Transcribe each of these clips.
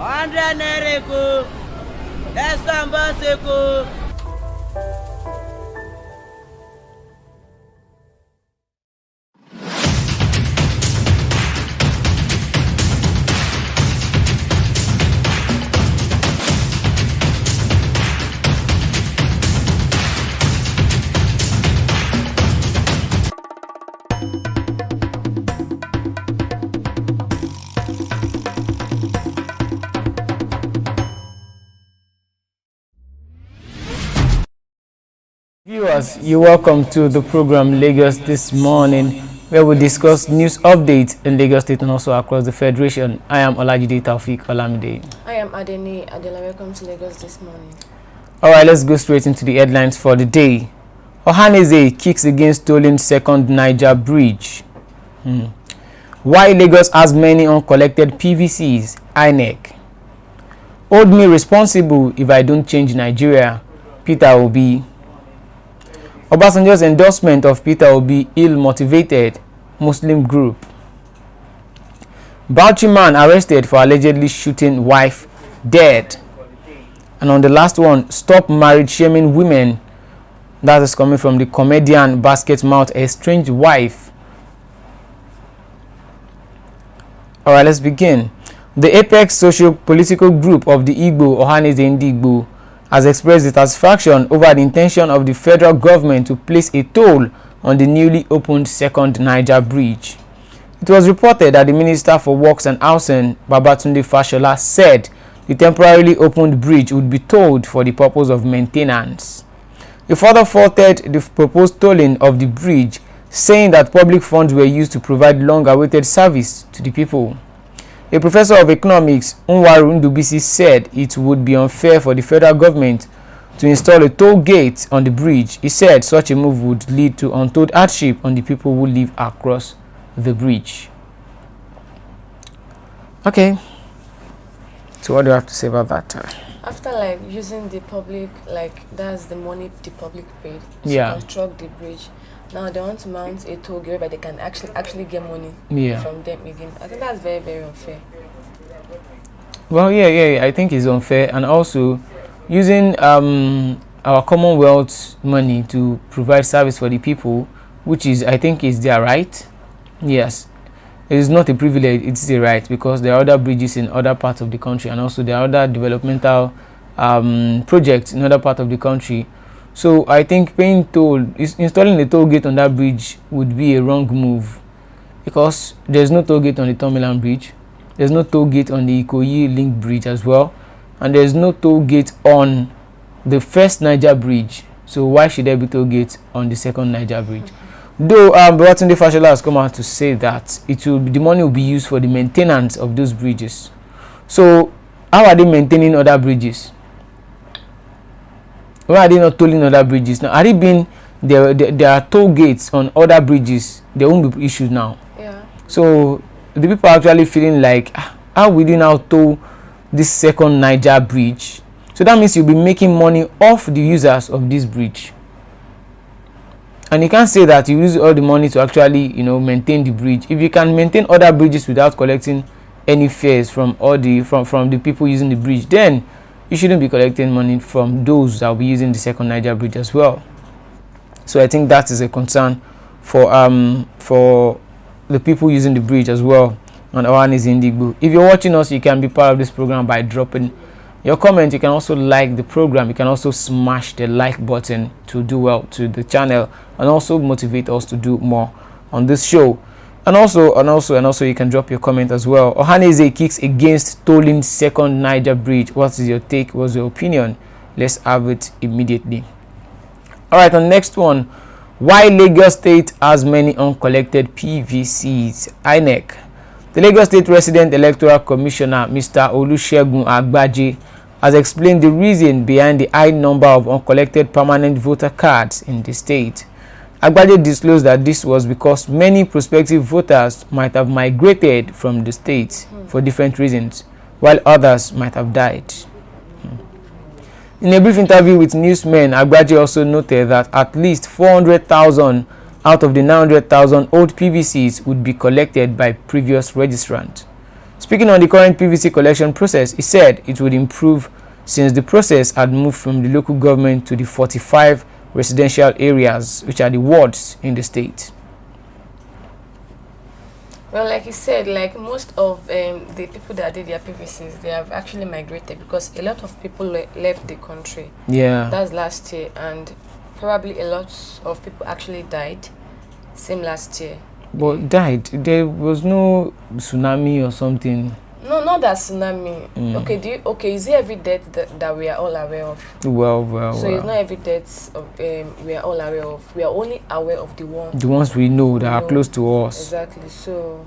100 naira ko. That's ambassador. Viewers, you're welcome to the program Lagos This Morning, where we discuss news updates in Lagos State and also across the Federation. I am Olajide Taufik Olamide. I am Adeni Adela. Welcome to Lagos This Morning. Alright, let's go straight into the headlines for the day. Ohaneze kicks against stolen second Niger Bridge. Why Lagos has many uncollected PVCs? INEC. Hold me responsible if I don't change Nigeria. Peter Obi. Obasanjo's endorsement of Peter Obi ill-motivated Muslim group. Bauchi man arrested for allegedly shooting wife dead. And on the last one, stop marriage shaming women. That is coming from the comedian Basket Mouth estranged wife. Alright, let's begin. The apex socio-political group of the Igbo, Ohaneze Ndigbo, has expressed dissatisfaction over the intention of the federal government to place a toll on the newly opened second Niger Bridge. It was reported that the Minister for Works and Housing, Babatunde Fashola, said the temporarily opened bridge would be tolled for the purpose of maintenance. He further faulted the proposed tolling of the bridge, saying that public funds were used to provide long-awaited service to the people. A professor of economics, Unwaru Ndubisi, said it would be unfair for the federal government to install a toll gate on the bridge. He said such a move would lead to untold hardship on the people who live across the bridge. Okay. So what do you have to say about that? After using the public, that's the money the public paid to construct the bridge. Now they want to mount a toll gate, but they can actually get money from them again. I think that's very, very unfair. Well, yeah, I think it's unfair, and also using our Commonwealth money to provide service for the people, which is, I think, is their right. Yes, it is not a privilege; it's a right, because there are other bridges in other parts of the country, and also there are other developmental projects in other parts of the country. So I think paying toll, installing a toll gate on that bridge would be a wrong move, because there's no toll gate on the Tomiland Bridge, there's no toll gate on the Ikoyi Link Bridge as well, and there's no toll gate on the first Niger Bridge. So why should there be toll gate on the second Niger Bridge? Though Babatunde Fashola has come out to say that the money will be used for the maintenance of those bridges. So how are they maintaining other bridges? Why are they not tolling other bridges now? Are they being there are toll gates on other bridges? There won't be issues now. Yeah. So the people are actually feeling like, how will you now toll this second Niger Bridge? So that means you'll be making money off the users of this bridge. And you can't say that you use all the money to actually, maintain the bridge. If you can maintain other bridges without collecting any fares from the people using the bridge, then you shouldn't be collecting money from those that will be using the second Niger Bridge as well. So I think that is a concern for the people using the bridge as well. And Ohaneze Ndigbo. If you're watching us, you can be part of this program by dropping your comment. You can also like the program. You can also smash the like button to do well to the channel and also motivate us to do more on this show. And also you can drop your comment as well. Ohaneze kicks against tolling second Niger Bridge. What is your take? What's your opinion? Let's have it immediately. Alright, on next one. Why Lagos State has many uncollected PVCs? INEC. The Lagos State Resident Electoral Commissioner, Mr. Olusegun Agbaje, has explained the reason behind the high number of uncollected permanent voter cards in the state. Agbaje disclosed that this was because many prospective voters might have migrated from the state for different reasons, while others might have died. In a brief interview with newsmen, Agbaje also noted that at least 400,000 out of the 900,000 old PVCs would be collected by previous registrants. Speaking on the current PVC collection process, he said it would improve since the process had moved from the local government to the 45 residential areas, which are the wards in the state. Well, like you said, like most of the people that did their PVCs, they have actually migrated because a lot of people left the country. Yeah. That's last year, and probably a lot of people actually died. Same last year. But died. There was no tsunami or something. No, not that tsunami. Okay, is it every death that we are all aware of? Well. So it's not every death of we are all aware of. We are only aware of the ones we know that are close to us. Exactly. So,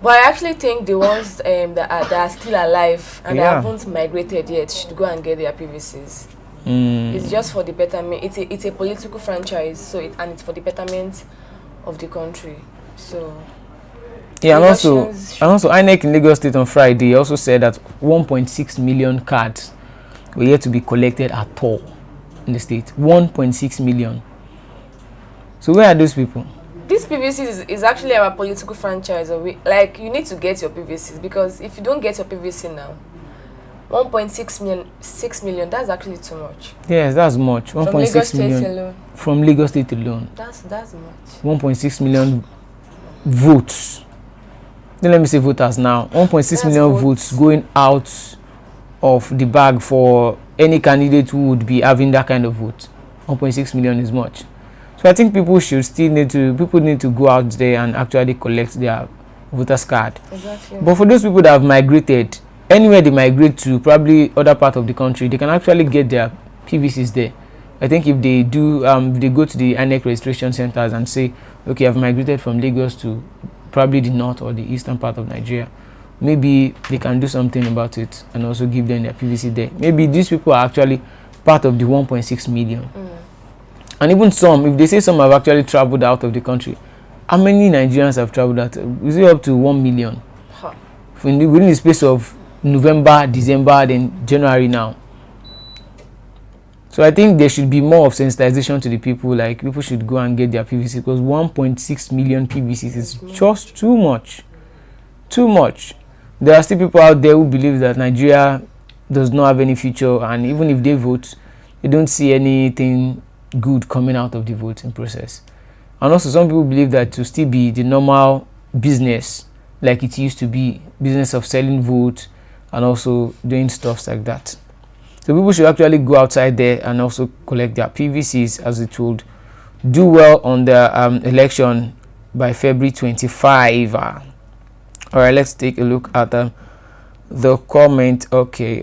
but I actually think the ones that are still alive and that haven't migrated yet should go and get their PVCs. It's just for the betterment. It's a political franchise, so it's for the betterment of the country. So yeah, and also INEC in Lagos State on Friday also said that 1.6 million cards were yet to be collected at all in the state. 1.6 million. So where are those people? This PVC is actually our political franchise. Like, you need to get your PVCs, because if you don't get your PVC now, 1.6 million, that's actually too much. Yes, that's much. 1.6 million alone. From Lagos State alone. That's much. 1.6 million votes. Then let me say voters now. 1.6 million votes going out of the bag for any candidate who would be having that kind of vote. 1.6 million is much. So I think people need to go out there and actually collect their voters card. Exactly. But for those people that have migrated, anywhere they migrate to, probably other part of the country, they can actually get their PVCs there. I think if they do, they go to the INEC registration centers and say, okay, I've migrated from Lagos to probably the north or the eastern part of Nigeria, maybe they can do something about it and also give them their PVC there. Maybe these people are actually part of the 1.6 million. And even some, if they say some have actually traveled out of the country, how many Nigerians have traveled out? Is it up to 1 million? Within the space of November, December, then January now. So I think there should be more of sensitization to the people. Like, people should go and get their PVC, because 1.6 million PVCs is just too much. Too much. There are still people out there who believe that Nigeria does not have any future, and even if they vote, they don't see anything good coming out of the voting process. And also some people believe that to still be the normal business like it used to be, business of selling votes and also doing stuff like that. So people should actually go outside there and also collect their PVCs, as it would do well on the election by February 25. All right, let's take a look at the comment. Okay.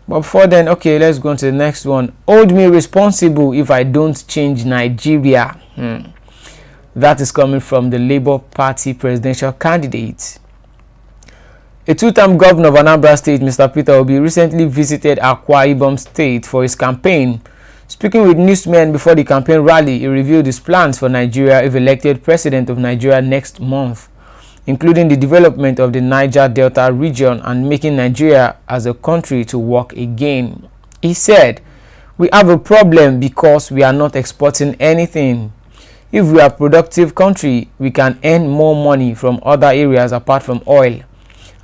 But before then, okay, let's go on to the next one. Hold me responsible if I don't change Nigeria. That is coming from the Labour Party presidential candidate. A two-term governor of Anambra State, Mr. Peter Obi, recently visited Akwa Ibom State for his campaign. Speaking with newsmen before the campaign rally, he revealed his plans for Nigeria if elected president of Nigeria next month, including the development of the Niger Delta region and making Nigeria as a country to work again. He said, "We have a problem because we are not exporting anything. If we are a productive country, we can earn more money from other areas apart from oil.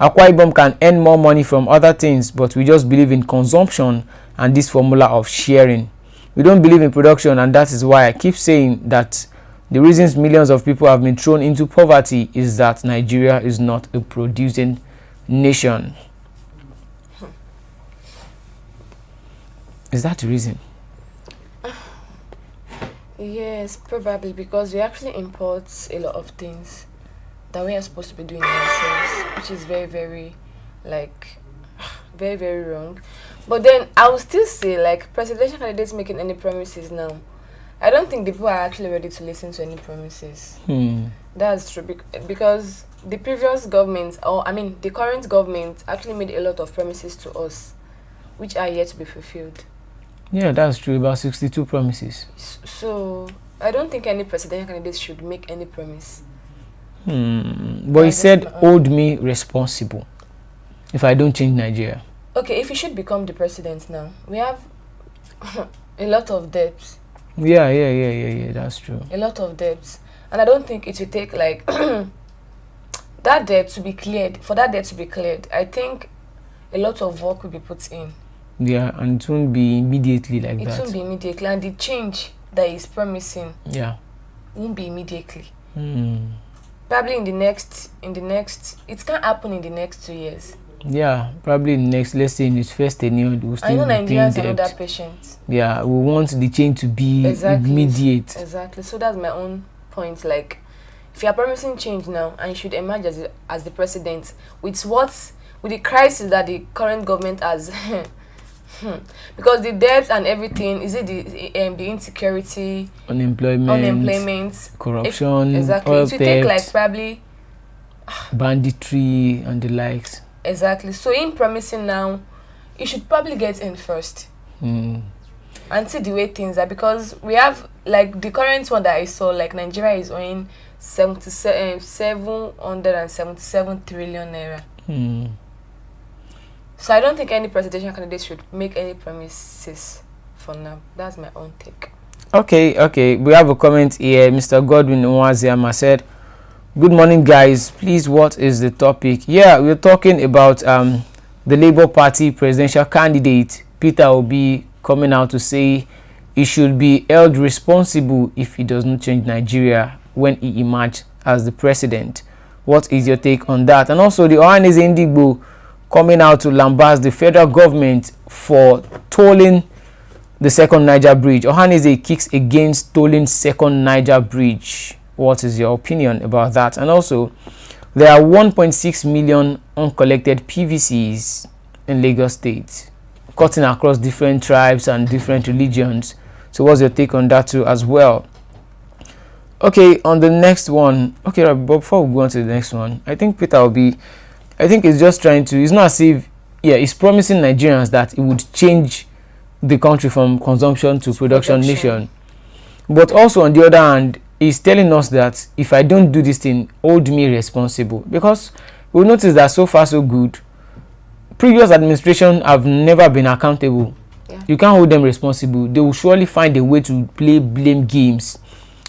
Akwa Ibom can earn more money from other things, but we just believe in consumption and this formula of sharing. We don't believe in production, and that is why I keep saying that the reasons millions of people have been thrown into poverty is that Nigeria is not a producing nation." Is that the reason? Yes, probably, because we actually import a lot of things that we are supposed to be doing ourselves, which is very, very, very, very wrong. But then I will still say, like, presidential candidates making any promises now, I don't think the people are actually ready to listen to any promises. That's true, because the previous government, the current government actually made a lot of promises to us, which are yet to be fulfilled. Yeah, that's true. About 62 promises. So I don't think any presidential candidate should make any promise. But he said, "Hold me responsible if I don't change Nigeria." Okay, if he should become the president now, we have a lot of debts. Yeah, that's true. A lot of debts. And I don't think it will take like that debt to be cleared. For that debt to be cleared, I think a lot of work will be put in. Yeah, and it won't be immediately like that. It won't be immediately, and the change that is promising, won't be immediately. Probably in the next, it can't happen in the next 2 years. Yeah, probably next, let's say in its first tenure, we'll still I know be Nigerians paying are debt. not that patient. Yeah, we want the change to be immediate. Exactly. So that's my own point. Like, if you are promising change now, and you should emerge as the president with the crisis that the current government has, because the debt and everything, is it the insecurity, unemployment, corruption, exactly. oil It will take like theft, probably banditry, and the likes. Exactly. So in promising now, you should probably get in first and see the way things are, because we have like the current one that I saw, like Nigeria is owing 777 trillion naira. So I don't think any presidential candidate should make any promises for now. That's my own take. Okay. We have a comment here. Mr. Godwin Nwaziama said, "Good morning, guys. Please, what is the topic?" Yeah, we're talking about the Labour Party presidential candidate Peter Obi coming out to say he should be held responsible if he does not change Nigeria when he emerged as the president. What is your take on that? And also the Ohanaeze Ndigbo coming out to lambast the federal government for tolling the second Niger Bridge. Ohanaeze kicks against tolling second Niger Bridge. What is your opinion about that? And also, there are 1.6 million uncollected PVCs in Lagos State, cutting across different tribes and different religions. So what's your take on that too as well? Okay, on the next one. Okay, but before we go on to the next one, I think Peter will be, I think he's just trying to, it's not as if, he's promising Nigerians that it would change the country from consumption to production nation. But also on the other hand, he's telling us that if I don't do this thing, hold me responsible. Because we notice that so far so good, previous administration have never been accountable. You can't hold them responsible. They will surely find a way to play blame games.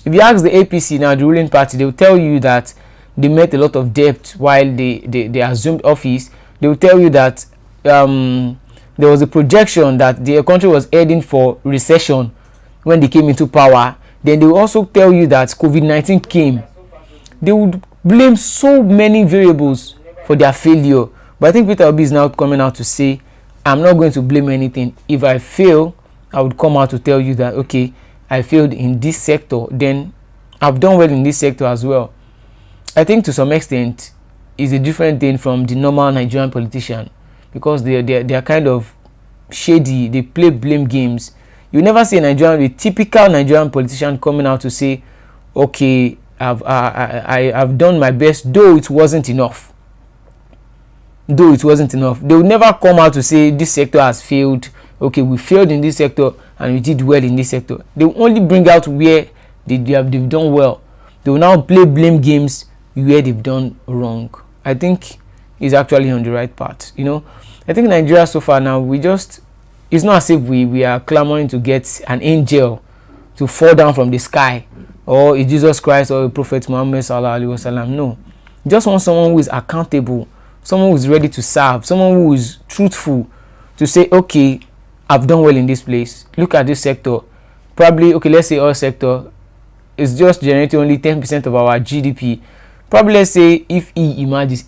If you ask the APC now, the ruling party, they will tell you that they met a lot of debt while they assumed office. They will tell you that there was a projection that the country was heading for recession when they came into power. Then they will also tell you that COVID-19 came. They would blame so many variables for their failure. But I think Peter Obi is now coming out to say, I'm not going to blame anything. If I fail, I would come out to tell you that, okay, I failed in this sector, then I've done well in this sector as well. I think to some extent is a different thing from the normal Nigerian politician, because they are kind of shady. They play blame games. You never see a typical Nigerian politician coming out to say, okay, I've done my best, though it wasn't enough. They will never come out to say this sector has failed. Okay, we failed in this sector and we did well in this sector. They will only bring out where they've done well. They will now play blame games where they've done wrong. I think he's actually on the right path. I think Nigeria so far now, it's not as if we are clamoring to get an angel to fall down from the sky, or a Jesus Christ or a Prophet Muhammad sallallahu alaihi wasallam. No, just want someone who is accountable, someone who is ready to serve, someone who is truthful to say, okay, I've done well in this place. Look at this sector. Probably, okay, let's say oil sector is just generating only 10% of our GDP. Probably, let's say if he emerges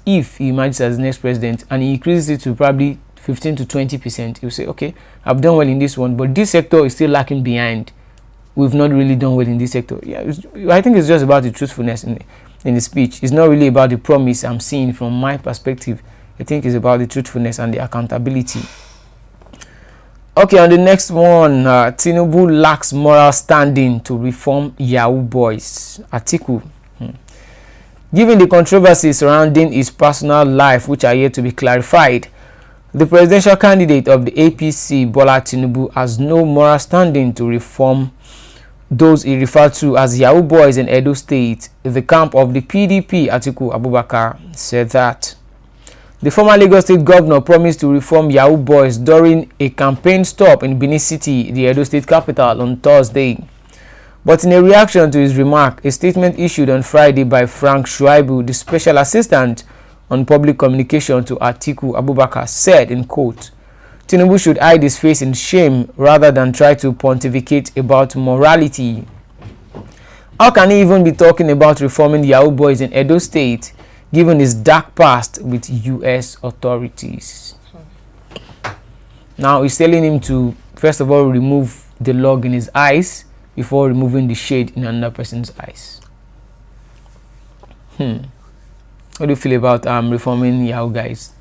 as the next president and he increases it to probably 15 to 20%, he'll say, okay, I've done well in this one, but this sector is still lacking behind. We've not really done well in this sector. I think it's just about the truthfulness in the speech. It's not really about the promise I'm seeing from my perspective. I think it's about the truthfulness and the accountability. Okay, on the next one, Tinubu lacks moral standing to reform Yahoo boys. Atiku. Given the controversy surrounding his personal life, which are yet to be clarified, the presidential candidate of the APC, Bola Tinubu, has no moral standing to reform those he referred to as Yahoo boys in Edo State. The camp of the PDP, Atiku Abubakar, said that the former Lagos State governor promised to reform Yahoo boys during a campaign stop in Benin City, the Edo State capital, on Thursday. But in a reaction to his remark, a statement issued on Friday by Frank Shuaibu, the special assistant on public communication to Atiku Abubakar, said, in quote, Tinubu should hide his face in shame rather than try to pontificate about morality. How can he even be talking about reforming the Yahoo boys in Edo State, given his dark past with U.S. authorities? Now he's telling him to, first of all, remove the log in his eyes before removing the shade in another person's eyes. What do you feel about reforming Yahoo guys?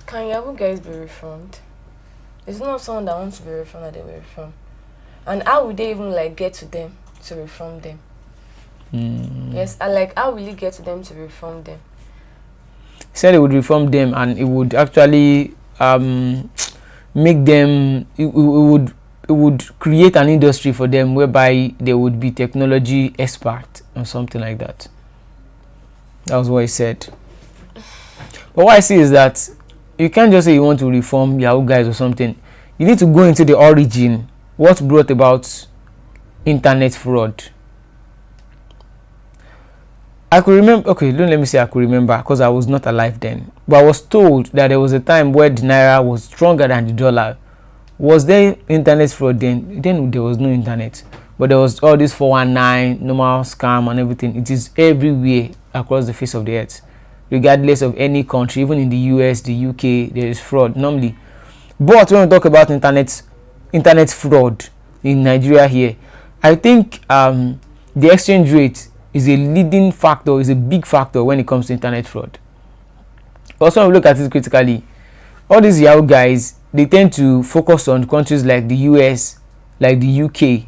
Can Yahoo guys be reformed? It's not someone that wants to be reformed that they will reform. And how would they even like get to them to reform them? Yes, I like how will he get to them to reform them? He said it would reform them and it would actually make them, it would create an industry for them whereby they would be technology expert or something like that. That was what he said. But what I see is that you can't just say you want to reform Yahoo guys or something. You need to go into the origin. What brought about internet fraud? I could remember, okay, don't let me say I could remember because I was not alive then. But I was told that there was a time where the Naira was stronger than the dollar. Was there internet fraud then? Then there was no internet. But there was all this 419, normal scam and everything. It is everywhere across the face of the earth. Regardless of any country, even in the US, the UK, there is fraud normally. But when we talk about internet fraud in Nigeria here, I think the exchange rate is a leading factor, is a big factor when it comes to internet fraud. Also, when we look at it critically, all these Yahoo guys, they tend to focus on countries like the US, like the UK.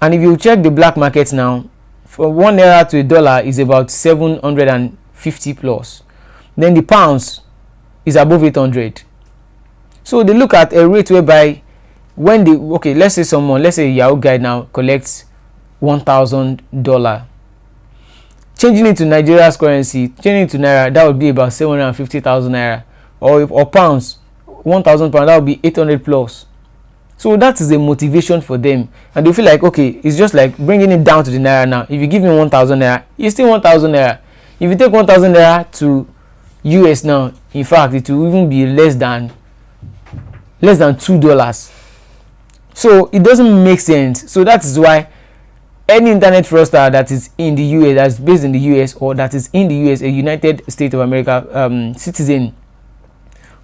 And if you check the black markets now, from 1 naira to $1 is about 750 plus. Then the pounds is above 800. So they look at a rate whereby when they, okay, let's say a Yahoo guy now collects $1,000. Changing it to Nigeria's currency, changing it to Naira, that would be about 750,000 Naira. Or pounds, 1,000 pounds, that would be 800 plus. So that is a motivation for them. And they feel like, okay, it's just like bringing it down to the Naira now. If you give me 1,000 Naira, it's still 1,000 Naira. If you take 1,000 Naira to US now, in fact, it will even be less than $2. So it doesn't make sense. So that is why any internet fraudster that is in the US, that's based in the US, or that is in the US, a United States of America citizen,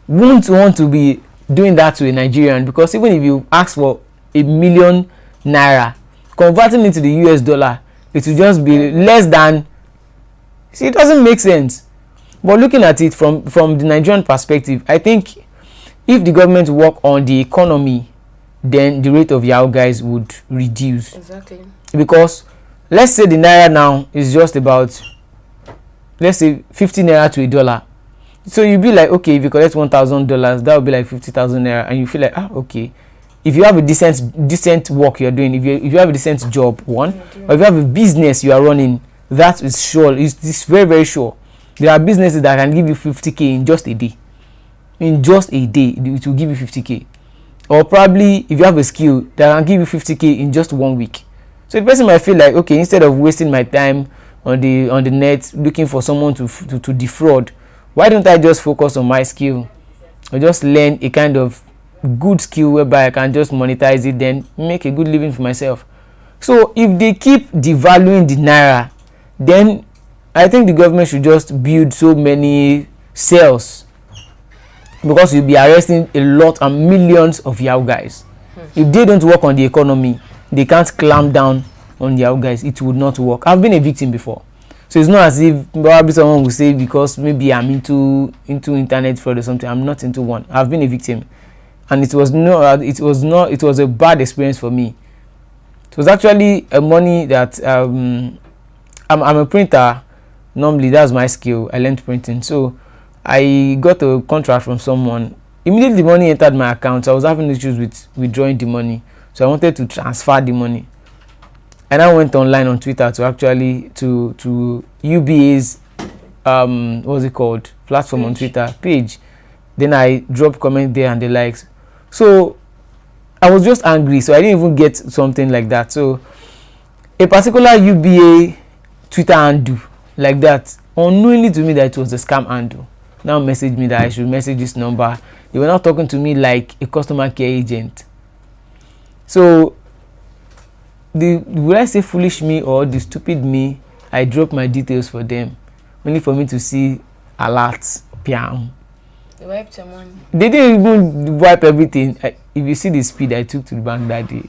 won't want to be doing that to a Nigerian, because even if you ask for $1 million Naira, converting it to the US dollar, it will just be less than. See, it doesn't make sense. But looking at it from the Nigerian perspective, I think if the government work on the economy, then the rate of Yahoo guys would reduce. Exactly. Because let's say the Naira now is just about, let's say 50 Naira to $1. So you'll be like, okay, if you collect $1,000, that would be like 50,000 Naira, and you feel like, okay, if you have a decent work you're doing, if you have a decent job, or if you have a business you are running, that is sure, it's very, very sure. There are businesses that can give you 50k in just a day. In just a day, it will give you 50k. Or probably if you have a skill that can give you 50k in just 1 week. So the person might feel like, okay, instead of wasting my time on the net looking for someone to defraud, why don't I just focus on my skill, or just learn a kind of good skill whereby I can just monetize it, then make a good living for myself. So if they keep devaluing the Naira, then I think the government should just build so many cells, because you'll be arresting a lot and millions of Yahoo guys. If they don't work on the economy, they can't clamp down on Yahoo guys, it would not work. I've been a victim before. So it's not as if probably someone will say because maybe I'm into internet fraud or something. I'm not into one. I've been a victim, and it was a bad experience for me. It was actually a money that I'm a printer. Normally that's my skill. I learned printing, so I got a contract from someone. Immediately the money entered my account. So I was having issues with withdrawing the money, so I wanted to transfer the money. And I went online on Twitter to actually to UBA's what's it called, platform on Twitter page. Then I dropped comment there and the likes. So I was just angry, so I didn't even get something like that. So a particular UBA Twitter handle like that, unknowingly to me that it was a scam handle, now messaged me that I should message this number. They were not talking to me like a customer care agent. So would I say foolish me or the stupid me? I dropped my details for them, only for me to see alerts. Piam. They wiped your money. They didn't even wipe everything. If you see the speed I took to the bank that day,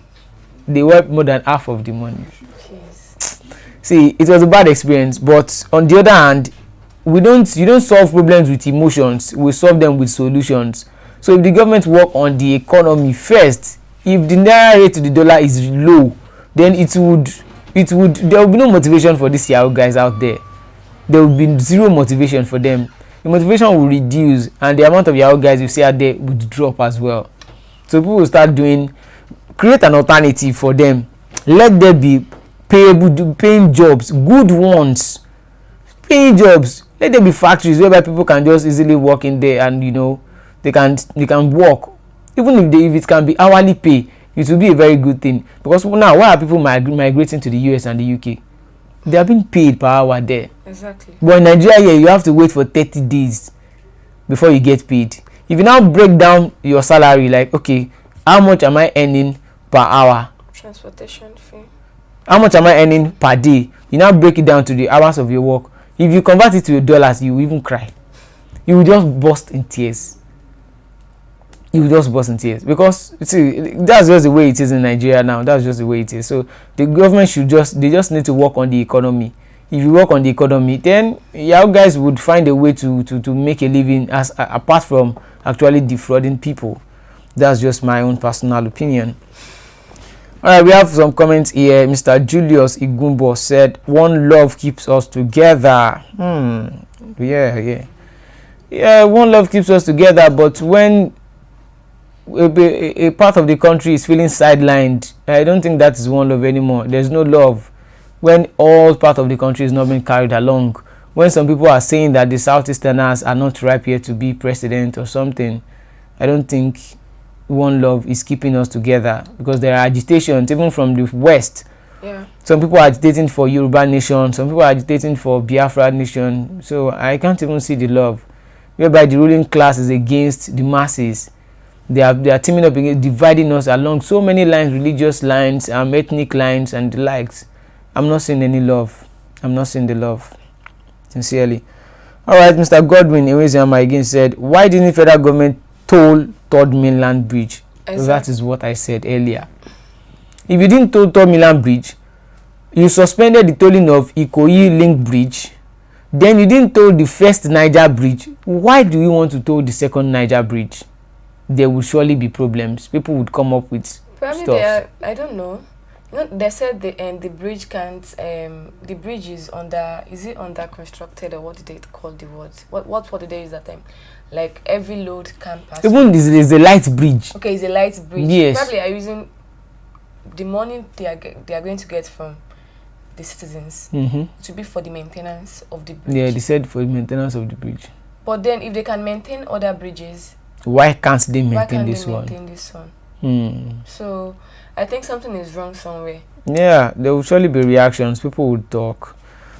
they wiped more than half of the money. Jeez. See, it was a bad experience, but on the other hand, you don't solve problems with emotions, we solve them with solutions. So if the government work on the economy first, if the naira rate to the dollar is low, then it would there will be no motivation for these Yahoo guys out there. There will be zero motivation for them. The motivation will reduce, and the amount of Yahoo guys you see out there would drop as well. So people will start create an alternative for them. Let there be paying jobs, good ones, paying jobs. Let there be factories whereby people can just easily walk in there and they can work. Even if it can be hourly pay, it will be a very good thing. Because now, why are people migrating to the US and the UK? They are being paid per hour there. Exactly. But in Nigeria, you have to wait for 30 days before you get paid. If you now break down your salary, like, okay, how much am I earning per hour? Transportation fee. How much am I earning per day? You now break it down to the hours of your work. If you convert it to dollars, you will even cry. You will just burst in tears. Because see, that's just the way it is in Nigeria now. That's just the way it is. So the government they just need to work on the economy. If you work on the economy, then you guys would find a way to make a living apart from actually defrauding people. That's just my own personal opinion. All right, we have some comments here. Mr. Julius Igumbo said, "One love keeps us together." Yeah, one love keeps us together, but when a part of the country is feeling sidelined, I don't think that is one love anymore. There's no love when all part of the country is not being carried along. When some people are saying that the Southeasterners are not ripe yet to be president or something, I don't think one love is keeping us together, because there are agitations even from the West. Yeah. Some people are agitating for Yoruba nation, some people are agitating for Biafra nation. So I can't even see the love, whereby the ruling class is against the masses. They are teaming up against, dividing us along so many lines, religious lines, ethnic lines, and the likes. I'm not seeing any love. I'm not seeing the love, sincerely. All right, Mr. Godwin Eweziyama again said, "Why didn't the federal government toll Third Mainland Bridge?" Exactly. That is what I said earlier. If you didn't toll Third Mainland Bridge, you suspended the tolling of Ikoyi Link Bridge, then you didn't toll the first Niger Bridge. Why do you want to toll the second Niger Bridge? There will surely be problems. People would come up with probably stuff. I don't know. They said the bridge can't. The bridge is under constructed, or what did they call the words? What did they use that time? Like every load can pass. Even this is a light bridge. Okay, it's a light bridge. Yes. Probably are using the money they are going to get from the citizens to be for the maintenance of the bridge. Yeah, they said for the maintenance of the bridge. But then, if they can maintain other bridges, why can't they maintain this one? So I think something is wrong somewhere. Yeah, there will surely be reactions. People will talk.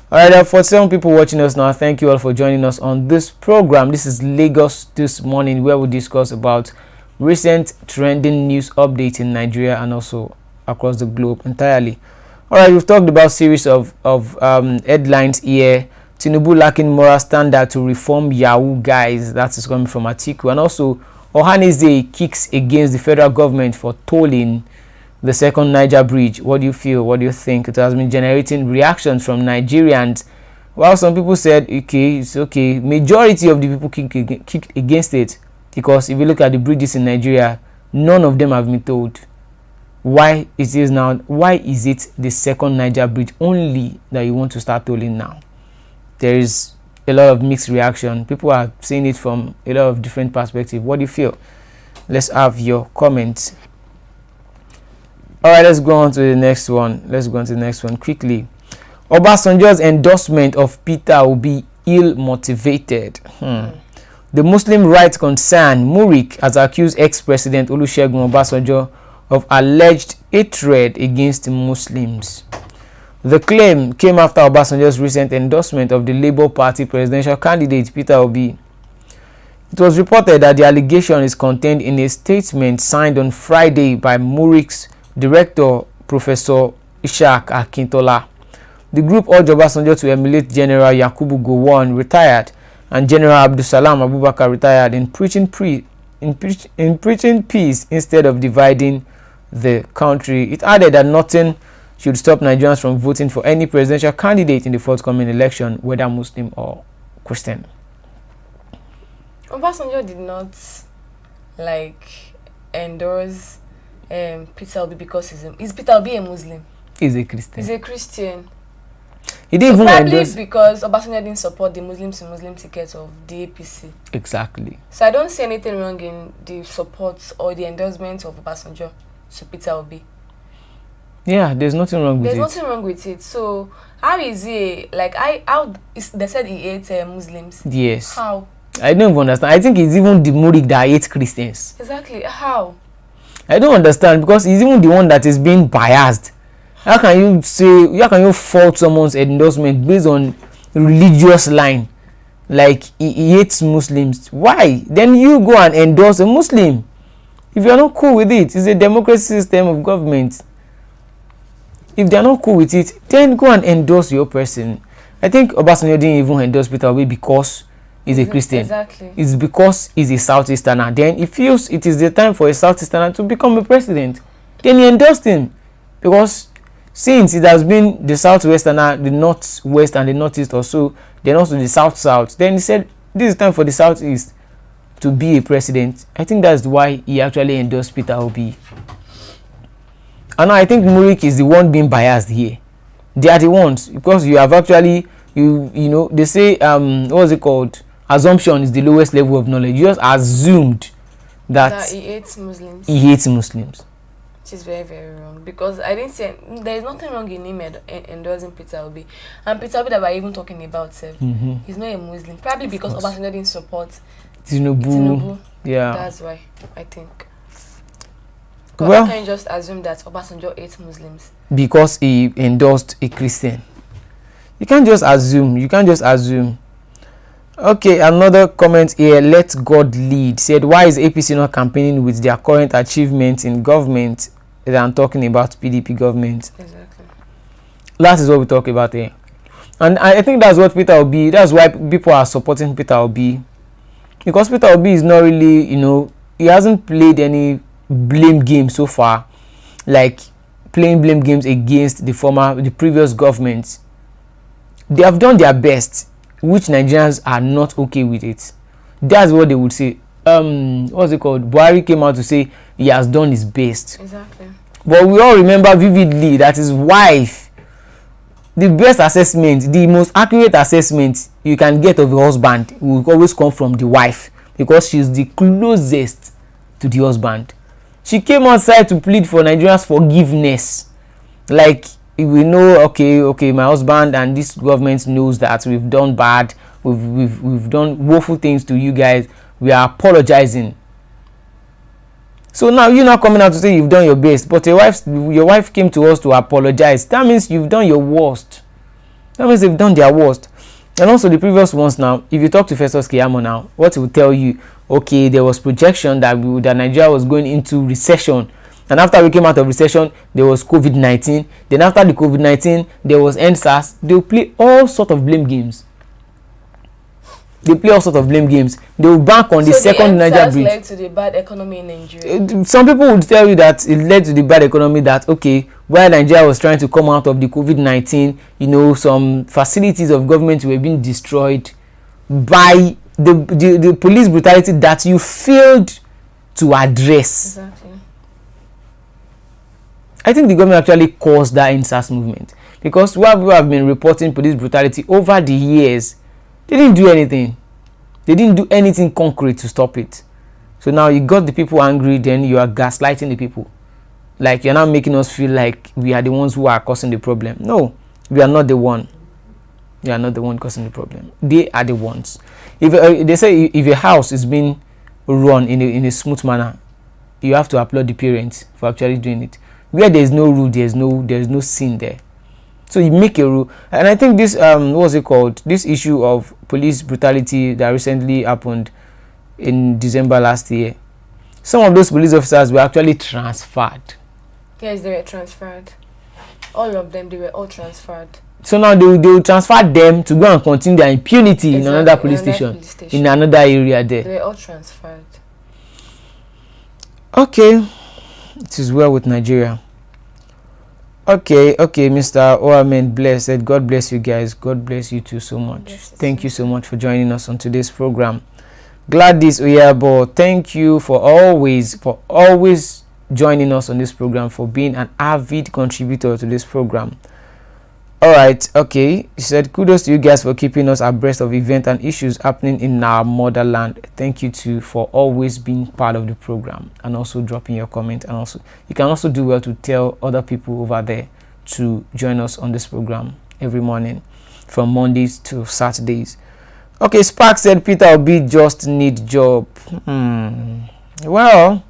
All right, for some people watching us now, thank you all for joining us on this program. This is Lagos This Morning, where we discuss about recent trending news updates in Nigeria and also across the globe entirely. All right, we've talked about series of headlines here. Tinubu lacking moral standard to reform Yahoo guys. That is coming from Atiku. And also, Ohanaeze kicks against the federal government for tolling the second Niger Bridge. What do you feel? What do you think? It has been generating reactions from Nigerians. While some people said, okay, it's okay. Majority of the people kicked against it. Because if you look at the bridges in Nigeria, none of them have been tolled. Why is it the second Niger Bridge only that you want to start tolling now? There is a lot of mixed reaction. People are seeing it from a lot of different perspectives. What do you feel? Let's have your comments. All right, let's go on to the next one. Quickly. Obasanjo's endorsement of Peter will be ill-motivated. The Muslim rights concern Murik has accused ex-president Olusegun Obasanjo of alleged hatred against Muslims. The claim came after Obasanjo's recent endorsement of the Labour Party presidential candidate Peter Obi. It was reported that the allegation is contained in a statement signed on Friday by MURIC's director, Professor Ishaq Akintola. The group urged Obasanjo to emulate General Yakubu Gowon, retired, and General Abdusalam Abubakar, retired, in preaching peace instead of dividing the country. It added that nothing should stop Nigerians from voting for any presidential candidate in the forthcoming election, whether Muslim or Christian. Obasanjo did not endorse Peter Obi because is Peter Obi a Muslim? He's a Christian. He's a Christian. He didn't even probably endorse because Obasanjo didn't support the Muslim to Muslim ticket of the APC. Exactly. So I don't see anything wrong in the support or the endorsement of Obasanjo to Peter Obi. Yeah, there's nothing wrong with it. There's nothing wrong with it. So how is he they said he hates Muslims? Yes. How? I don't even understand. I think it's even the Murik that hates Christians. Exactly. How? I don't understand, because he's even the one that is being biased. How can you fault someone's endorsement based on religious line? Like he hates Muslims. Why? Then you go and endorse a Muslim. If you're not cool with it, it's a democracy system of government. If they're not cool with it, then go and endorse your person. I think Obasanjo didn't even endorse Peter Obi because he's a Christian. Exactly. It's because he's a Southeasterner. Then he feels it is the time for a Southeasterner to become a president. Then he endorsed him. Because since it has been the Southwesterner, the Northwest and the Northeast also, then also the South-South, then he said this is time for the Southeast to be a president. I think that's why he actually endorsed Peter Obi. And I think Murik is the one being biased here. They are the ones, because you have actually, you know, they say, what's it called? Assumption is the lowest level of knowledge. You just assumed that he hates Muslims. He hates Muslims. Which is very, very wrong. Because I didn't say, there is nothing wrong in him endorsing Peter Obi. And Peter Obi that we're even talking about, he's not a Muslim. Probably because Obasanjo didn't support Tinubu. Yeah. That's why, I think. Well, how can you just assume that Obasanjo hates Muslims? Because he endorsed a Christian. You can't just assume. Okay, another comment here. Let God lead. Said, why is APC not campaigning with their current achievements in government? That I'm talking about PDP government. Exactly. That is what we talk about here. And I think that's what Peter Obi, that's why people are supporting Peter Obi. Because Peter Obi is not really, he hasn't played any blame game so far, like playing blame games against the previous government. They have done their best, which Nigerians are not okay with it. That's what they would say. What's it called? Buhari came out to say he has done his best. Exactly. But we all remember vividly that his wife, the best assessment, the most accurate assessment you can get of a husband will always come from the wife, because she's the closest to the husband. She came outside to plead for Nigeria's forgiveness. Like, we know, okay, my husband and this government knows that we've done bad, we've done woeful things to you guys. We are apologizing. So now you're not coming out to say you've done your best, but your wife came to us to apologize. That means you've done your worst. That means they've done their worst. And also the previous ones now, if you talk to Festus Keyamo now, what he will tell you, okay, there was projection that Nigeria was going into recession. And after we came out of recession, there was COVID-19. Then after the COVID-19, there was NSAS. They will play all sort of blame games. They will bank on the second Niger Bridge. Led to the bad economy in Nigeria. Some people would tell you that it led to the bad economy, that okay, while Nigeria was trying to come out of the COVID-19, some facilities of government were being destroyed by the police brutality that you failed to address. Exactly. I think the government actually caused that NSAS movement, because while people have been reporting police brutality over the years, they didn't do anything. They didn't do anything concrete to stop it. So now you got the people angry, then you are gaslighting the people. Like, you're not making us feel like we are the ones who are causing the problem. No, we are not the one. We are not the one causing the problem. They are the ones. If they say if a house is being run in a smooth manner, you have to applaud the parents for actually doing it. Where there is no rule, there is no sin there. So you make a rule, and I think this what's it called? This issue of police brutality that recently happened in December last year. Some of those police officers were actually transferred. Yes, they were transferred. All of them, they were all transferred. So now they will transfer them to go and continue their impunity in another police station, in another area there. They were all transferred. Okay, it is well with Nigeria. Okay, Mr. Oamen blessed. God bless you guys. God bless you too so much. Thank you so much for joining us on today's program. Gladys Oyabo, thank you for always joining us on this program, for being an avid contributor to this program. All right, okay. He said, kudos to you guys for keeping us abreast of events and issues happening in our motherland. Thank you too for always being part of the program and also dropping your comment. And also, you can also do well to tell other people over there to join us on this program every morning from Mondays to Saturdays. Okay, Spark said Peter Obi just need job. Well,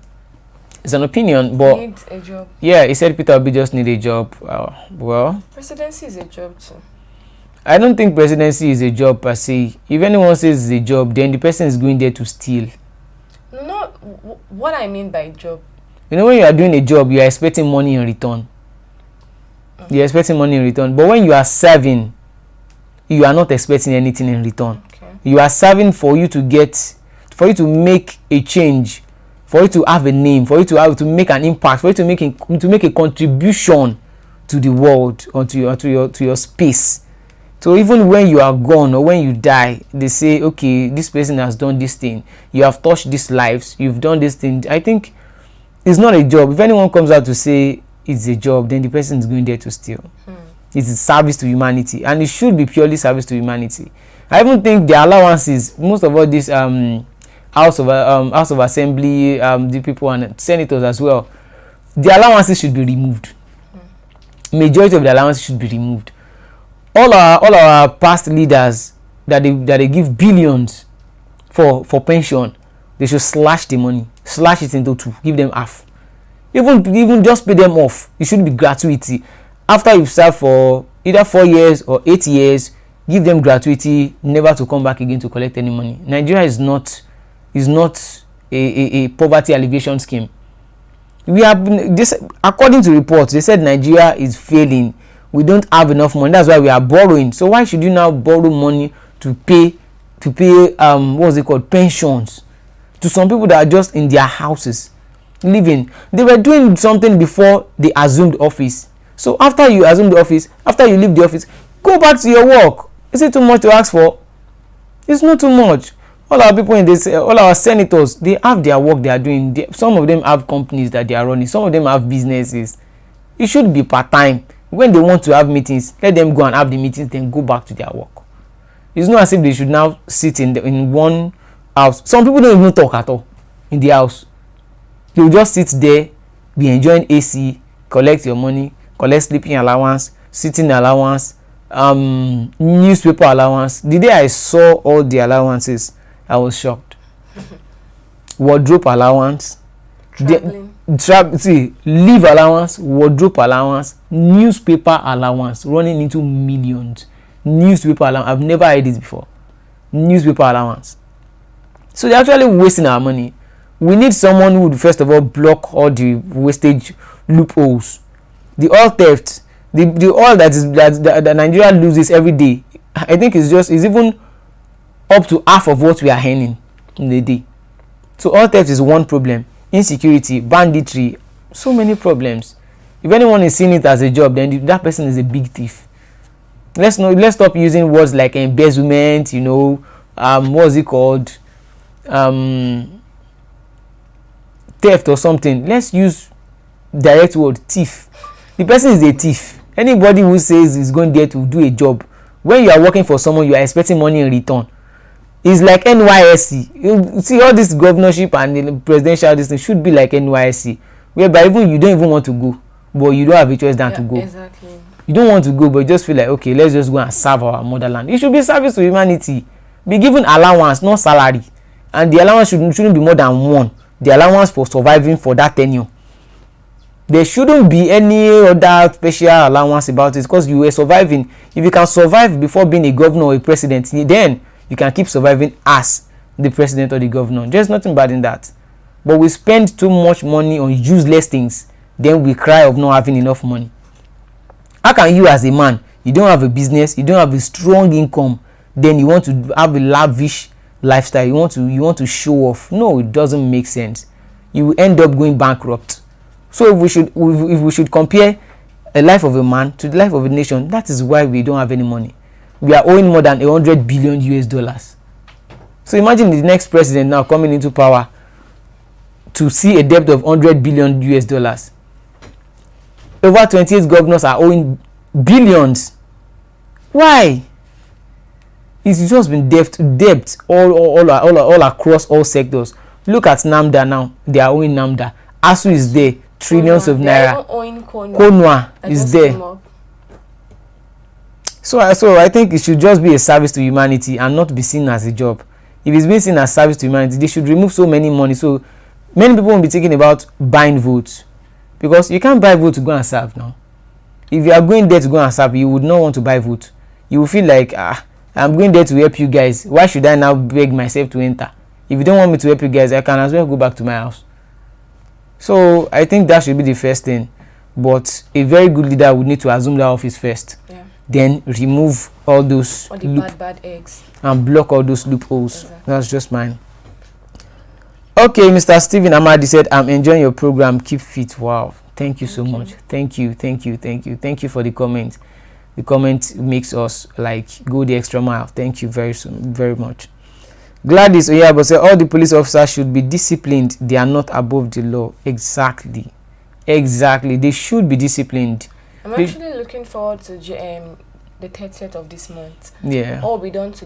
it's an opinion, but Needs a job. Yeah, he said Peter Obi just need a job. Well, presidency is a job too. I don't think presidency is a job per se. If anyone says it's a job, then the person is going there to steal. No, what I mean by job. You know, when you are doing a job, you are expecting money in return. You're expecting money in return. But when you are serving, you are not expecting anything in return. Okay. You are serving for you to make a change, for you to have a name, for you to make an impact, for you to make a contribution to the world or to your space. So even when you are gone or when you die, they say, okay, this person has done this thing. You have touched these lives. You've done this thing. I think it's not a job. If anyone comes out to say it's a job, then the person is going there to steal. It's a service to humanity, and it should be purely service to humanity. I even think the allowances, most of all this House of Assembly, the people and senators as well, the allowances should be removed. Majority of the allowances should be removed. All our past leaders that they give billions for pension, they should slash the money, slash it into two, give them half. Even just pay them off. It should be gratuity. After you've served for either 4 years or 8 years, give them gratuity, never to come back again to collect any money. Nigeria is not a poverty alleviation scheme. We have this, according to reports, they said Nigeria is failing. We don't have enough money. That's why we are borrowing. So why should you now borrow money to pay pensions to some people that are just in their houses living? They were doing something before they assumed office. So after you assume the office, after you leave the office, go back to your work. Is it too much to ask for? It's not too much. All our people in this, all our senators, they have their work they are doing. Some of them have companies that they are running. Some of them have businesses. It should be part-time. When they want to have meetings, let them go and have the meetings, then go back to their work. It's not as if they should now sit in one house. Some people don't even talk at all in the house. They will just sit there, be enjoying AC, collect your money, collect sleeping allowance, sitting allowance, newspaper allowance. The day I saw all the allowances, I was shocked. Wardrobe allowance, leave allowance, wardrobe allowance, newspaper allowance, running into millions. Newspaper allowance, I've never heard it before. Newspaper allowance. So they're actually wasting our money. We need someone who would first of all block all the wastage loopholes. The oil theft, the oil that Nigeria loses every day, I think is even up to half of what we are earning in a day. So oil theft is one problem. Insecurity, banditry, so many problems. If anyone is seeing it as a job, then that person is a big thief. Let's stop using words like embezzlement, what's it called? Theft or something. Let's use direct word, thief. The person is a thief. Anybody who says is going there to do a job, when you are working for someone, you are expecting money in return. It's like NYSC. You see, all this governorship and the presidential, this thing should be like NYSC, whereby even you don't even want to go, but you don't have a choice than to go. Exactly. You don't want to go, but you just feel like, okay, let's just go and serve our motherland. It should be service to humanity. Be given allowance, not salary, and the allowance shouldn't be more than one. the allowance for surviving for that tenure. There shouldn't be any other special allowance about it, because you were surviving. If you can survive before being a governor or a president, then you can keep surviving as the president or the governor. There's nothing bad in that. But we spend too much money on useless things, then we cry of not having enough money. How can you, as a man, you don't have a business, you don't have a strong income, then you want to have a lavish lifestyle, you want to show off? No, it doesn't make sense. You will end up going bankrupt. So if we should compare a life of a man to the life of a nation, that is why we don't have any money. We are owing more than 100 billion US dollars. So imagine the next president now coming into power to see a debt of 100 billion US dollars. Over 28 governors are owing billions. Why? It's just been debt all across all sectors. Look at NAMDA now. They are owing NAMDA. ASU is there. Trillions of naira. Konwa is there. So I think it should just be a service to humanity and not be seen as a job. If it's being seen as service to humanity, they should remove so many money. So many people won't be thinking about buying votes, because you can't buy vote to go and serve now. If you are going there to go and serve, you would not want to buy vote. You will feel like, I'm going there to help you guys. Why should I now beg myself to enter? If you don't want me to help you guys, I can as well go back to my house. So I think that should be the first thing. But a very good leader would need to assume that office first. Yeah. Then remove all those bad eggs and block all those loopholes. Exactly. That's just mine. Okay, Mr. Stephen Amadi said, I'm enjoying your program. Keep fit. Wow. Thank you so much. Thank you for the comment. The comment makes us like go the extra mile. Thank you very much. Gladys Oyabo said, all the police officers should be disciplined. They are not above the law. Exactly. They should be disciplined. I'm actually looking forward to the 30th of this month. Yeah. All be done to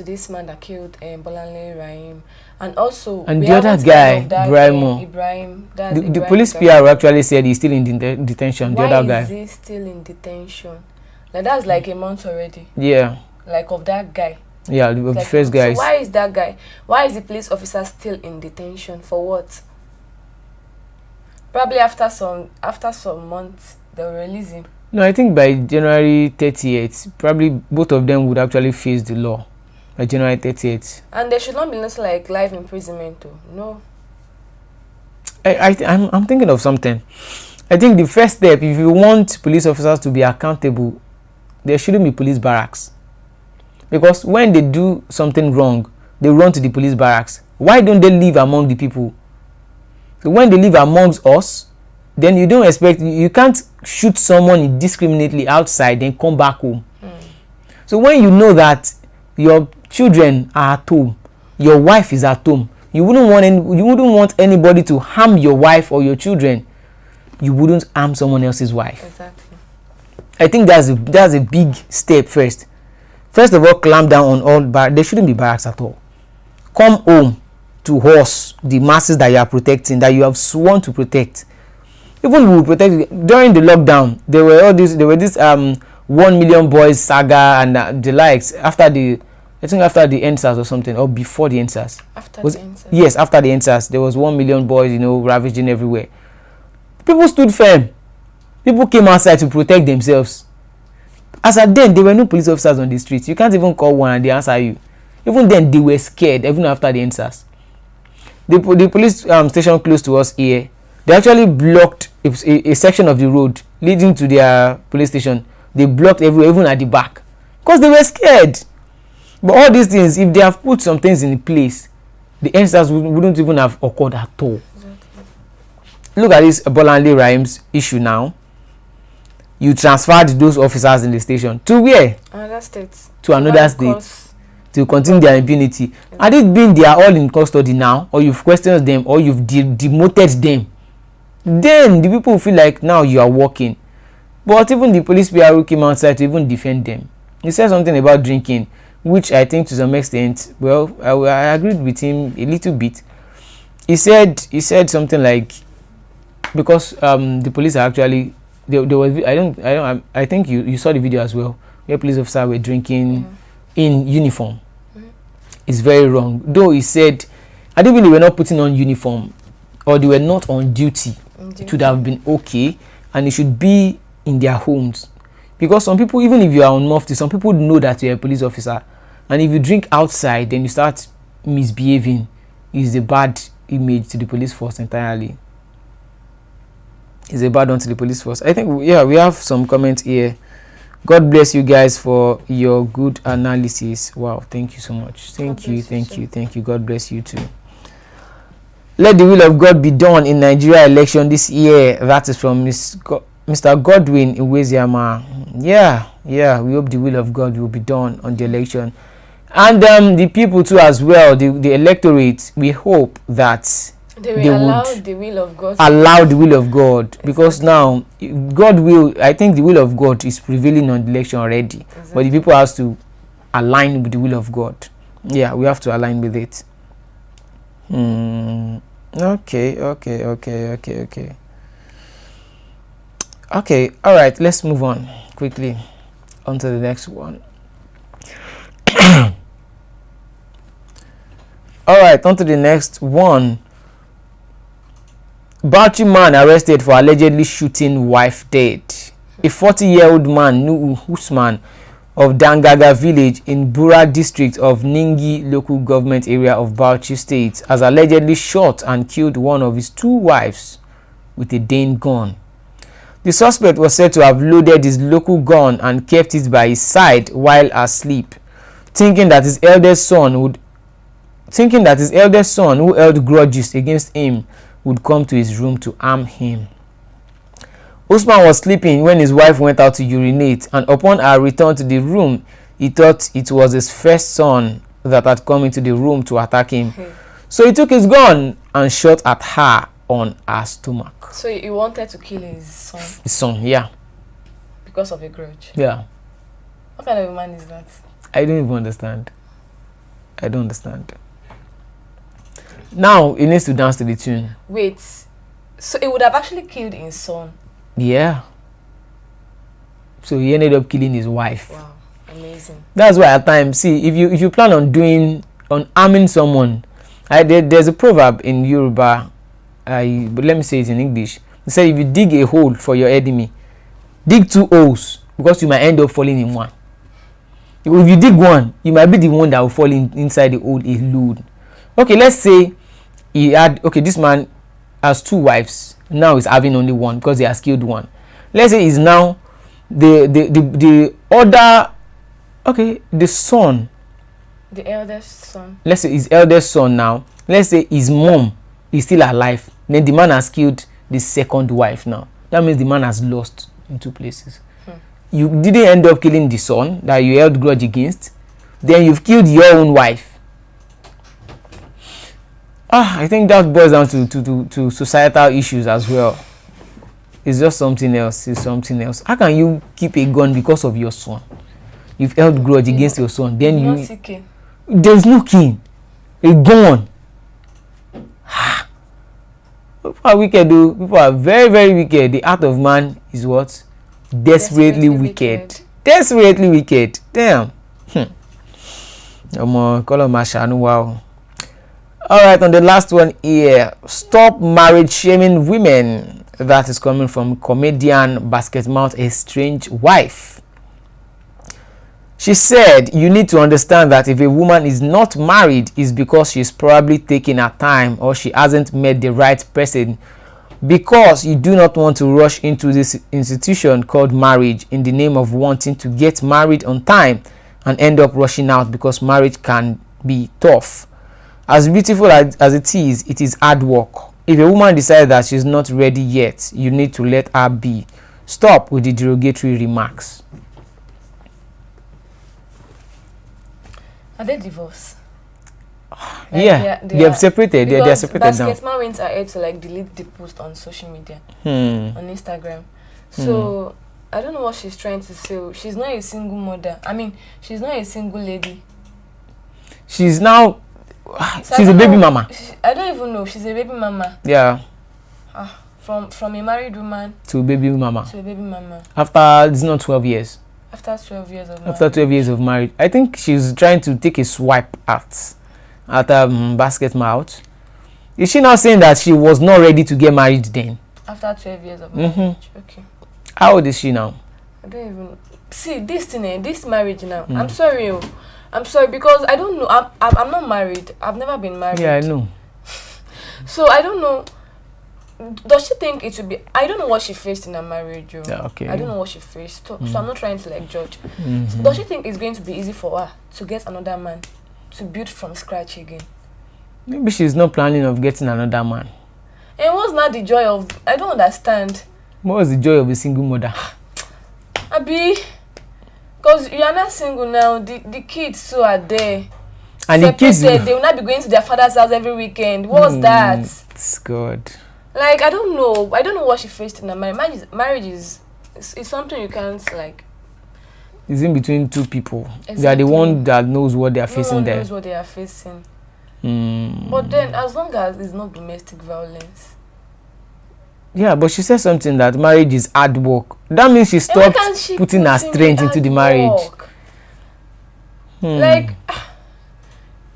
this man that killed Bolanle Rahim. And also, the other guy, Ibrahim. The police PR actually said he's still in detention. Why the other guy. Is he still in detention? Like, that's like a month already. Yeah. Like, of that guy. Yeah, the first guy. So why is that guy? Why is the police officer still in detention? For what? Probably after some months they will release him. No, I think by January 38th, probably both of them would actually face the law by January 38th. And they should not be nothing like life imprisonment too. No. I'm thinking of something. I think the first step, if you want police officers to be accountable, there shouldn't be police barracks. Because when they do something wrong, they run to the police barracks. Why don't they live among the people? So when they live amongst us, then you don't expect, you can't shoot someone indiscriminately outside and come back home. So when you know that your children are at home, your wife is at home, you wouldn't want anybody to harm your wife or your children. You wouldn't harm someone else's wife. Exactly. I think that's a big step first. First of all, clamp down on all barracks. There shouldn't be barracks at all. Come home to us, the masses that you are protecting, that you have sworn to protect. Even we will protect. During the lockdown, there were this 1 million boys saga and the likes. After the EndSARS or something, or before the EndSARS. Yes, after the EndSARS, there was 1 million boys, ravaging everywhere. People stood firm. People came outside to protect themselves. As at then, there were no police officers on the streets. You can't even call one and they answer you. Even then, they were scared, even after the EndSARS. The police station close to us here, they actually blocked a section of the road leading to their police station. They blocked everywhere, even at the back, because they were scared. But all these things, if they have put some things in place, the EndSARS wouldn't even have occurred at all. Exactly. Look at this Bolanle Rahim's issue now. You transferred those officers in the station to where? Another state. To another state to continue their impunity. Had it been they are all in custody now, or you've questioned them, or you've demoted them, then the people feel like now you are working. But even the police PRO came outside to even defend them. He said something about drinking, which I think to some extent, well, I agreed with him a little bit. He said something like, because the police are actually there was I think you saw the video as well, where police officers were drinking in uniform. It's very wrong. Though he said, I don't believe we're not putting on uniform. or they were not on duty, it would have been okay, and it should be in their homes. Because some people, even if you are on mufti, some people know that you're a police officer, and if you drink outside, then you start misbehaving. It's a bad image to the police force entirely. It's a bad one to the police force. I think, yeah, we have some comments here. God bless you guys for your good analysis. Wow, thank you so much. Thank you. God bless you too. Let the will of God be done in Nigeria election this year. That is from Mr. Godwin Iweziama. Yeah, we hope the will of God will be done on the election. And the people too as well, the electorate, we hope that they would allow the will of God. Allow the will of God. Exactly. Because now, God will, I think the will of God is prevailing on the election already. Exactly. But the people have to align with the will of God. Yeah, we have to align with it. Okay. Okay, all right, let's move on quickly on to the next one. All right, on to the next one. Bauchi man arrested for allegedly shooting wife dead. A 40-year-old man, Nuhu Usman, of Dangaga village in Bura district of Ningi local government area of Bauchi state, has allegedly shot and killed one of his two wives with a Dane gun. The suspect was said to have loaded his local gun and kept it by his side while asleep, thinking that his eldest son, who held grudges against him, would come to his room to harm him. Usman was sleeping when his wife went out to urinate, and upon her return to the room, he thought it was his first son that had come into the room to attack him. So he took his gun and shot at her on her stomach. So he wanted to kill his son? His son, yeah. Because of a grudge? Yeah. What kind of a man is that? I don't even understand. I don't understand. Now he needs to dance to the tune. Wait, so he would have actually killed his son? Yeah. So he ended up killing his wife. Wow, amazing. That's why at times, see, if you plan on harming someone, there's a proverb in Yoruba, but let me say it in English. They say if you dig a hole for your enemy, dig two holes, because you might end up falling in one. If you dig one, you might be the one that will fall inside the hole alone. Okay, let's say this man has two wives. Now he's having only one because he has killed one. Let's say he's now the son. The eldest son. Let's say his eldest son now. Let's say his mom is still alive. Then the man has killed the second wife now. That means the man has lost in two places. You didn't end up killing the son that you held grudge against. Then you've killed your own wife. I think that boils down to societal issues as well. It's just something else. It's something else. How can you keep a gun because of your son? You've held grudge against your son. Then there's no king. A gun. People are wicked, though. People are very, very wicked. The heart of man is what? Desperately wicked. Desperately wicked. Damn. Wow. Alright, on the last one here, stop marriage shaming women. That is coming from comedian Basketmouth Estranged Wife. She said, you need to understand that if a woman is not married, it's because she's probably taking her time or she hasn't met the right person, because you do not want to rush into this institution called marriage in the name of wanting to get married on time and end up rushing out, because marriage can be tough. As beautiful as it is hard work. If a woman decides that she's not ready yet, you need to let her be. Stop with the derogatory remarks. Are they divorced? Yeah, they have separated. They are separated now. Basketman went ahead to delete the post on social media, on Instagram. So I don't know what she's trying to say. She's not a single mother. I mean, she's not a single lady. She's now. She's a baby mama. I don't even know. She's a baby mama. Yeah. From a married woman to a baby mama. To a baby mama. After it's not 12 years. After 12 years of marriage. After 12 years of marriage. I think she's trying to take a swipe at Basketmouth. Is she now saying that she was not ready to get married then? After 12 years of marriage. Okay. How old is she now? I don't even see this thing, this marriage now. I'm sorry. I'm sorry because I don't know. I'm not married. I've never been married. Yeah, I know. So I don't know. Does she think it would be? I don't know what she faced in her marriage. Yeah, okay. I don't know what she faced. So I'm not trying to like judge. So does she think it's going to be easy for her to get another man, to build from scratch again? Maybe she's not planning of getting another man. And what's not the joy of? I don't understand. What was the joy of a single mother? Abi, because you are not single now. The kids too are there. And separated, the kids, they will not be going to their father's house every weekend. What's that? It's good. Like I don't know what she faced in her marriage. Marriage is something you can't like. It's in between two people. Exactly. They are the one that knows what they are facing there. No one knows what they are facing. But then, as long as it's not domestic violence. Yeah, but she said something that marriage is hard work. That means she stopped putting her strength into the marriage. Like,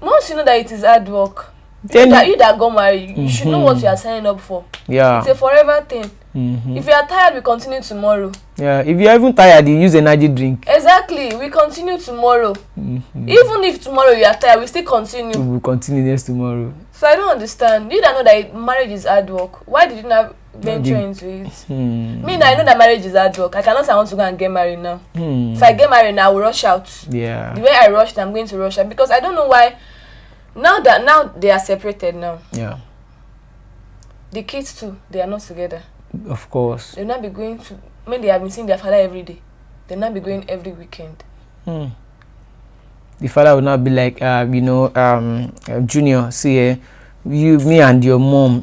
once you know that it is hard work, you that got married, you should know what you are signing up for. Yeah. It's a forever thing. If you are tired, we continue tomorrow. Yeah, if you're even tired, you use energy drink. Exactly, we continue tomorrow. Even if tomorrow you are tired, we still continue. We will continue next tomorrow. So I don't understand. You don't know that marriage is hard work. Why did you not venture into it? Me, I know that marriage is hard work. I cannot say I want to go and get married now. If I get married now, I will rush out. Yeah. The way I rushed, I'm going to rush out because I don't know why. Now they are separated now. Yeah. The kids too, they are not together. Of course. They'll not be going to. When they have been seeing their father every day, they'll not be going every weekend. The father will not be like, Junior, see, me and your mom,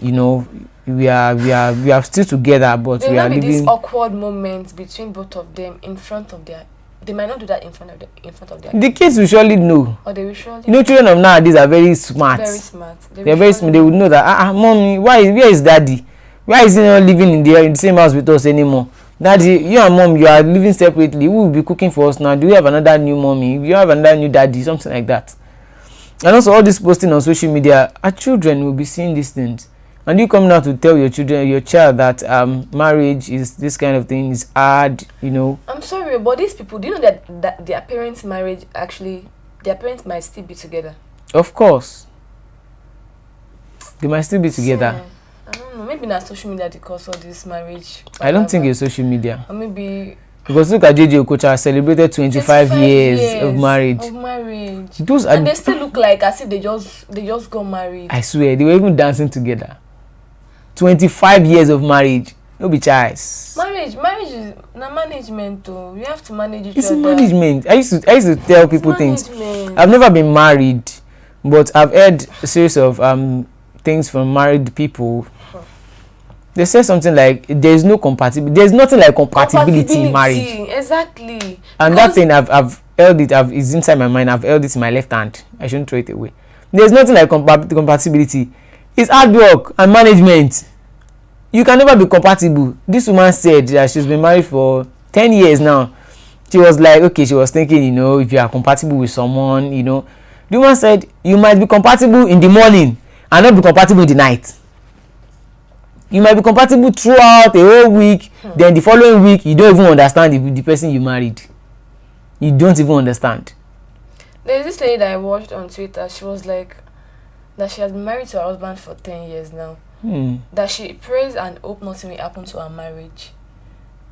we are still together, but there we are living. There will not be this living. awkward moment between both of them in front of their. They might not do that in front of their. The kids will surely know. Or they will surely. Children of nowadays are very smart. Very smart. They're very smart. They would know that. Mommy, where is daddy? Why is he not living in the same house with us anymore? Daddy, you and mom, you are living separately. Who will be cooking for us now? Do you have another new mommy? Do you have another new daddy? Something like that. And also, all this posting on social media, our children will be seeing these things. And you come now to tell your child that marriage is this kind of thing is hard, I'm sorry, but these people, do you know that their parents' marriage their parents might still be together? Of course. They might still be together. Yeah. I don't know. Maybe not social media they cause all this marriage. I don't think it's social media. Or maybe. Because look at JJ Okocha celebrated 25 years of marriage. And they still look like as if they just got married. I swear, they were even dancing together. 25 years of marriage. No be choice. Marriage is not management though. You have to manage each other. It's management. I used to tell people things. I've never been married, but I've heard a series of things from married people. They say something like there's no compatibility. There's nothing like compatibility in marriage. Exactly. And that thing I've held it. It's inside my mind. I've held it in my left hand. I shouldn't throw it away. There's nothing like compatibility. It's hard work and management. You can never be compatible. This woman said that she's been married for 10 years now. She was like, okay, she was thinking, if you are compatible with someone, The woman said you might be compatible in the morning and not be compatible in the night. You might be compatible throughout a whole week, then the following week you don't even understand the person you married. You don't even understand. There's this lady that I watched on Twitter. She was like that she has been married to her husband for 10 years now. That she prays and hope nothing will happen to her marriage.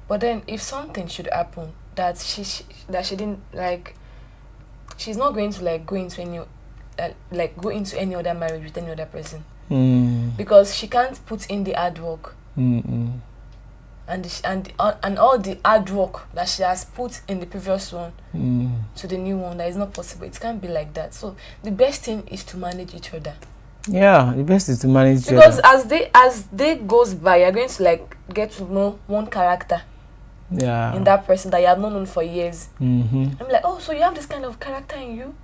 But then if something should happen, that she didn't like, she's not going to go into any other marriage with any other person. Because she can't put in the hard work. And all the hard work that she has put in the previous one to the new one, that is not possible. It can't be like that. So the best thing is to manage each other. Yeah, the best is to manage each other. Because as day goes by, you're going to get to know one character in that person that you have not known for years. I'm like, oh, so you have this kind of character in you?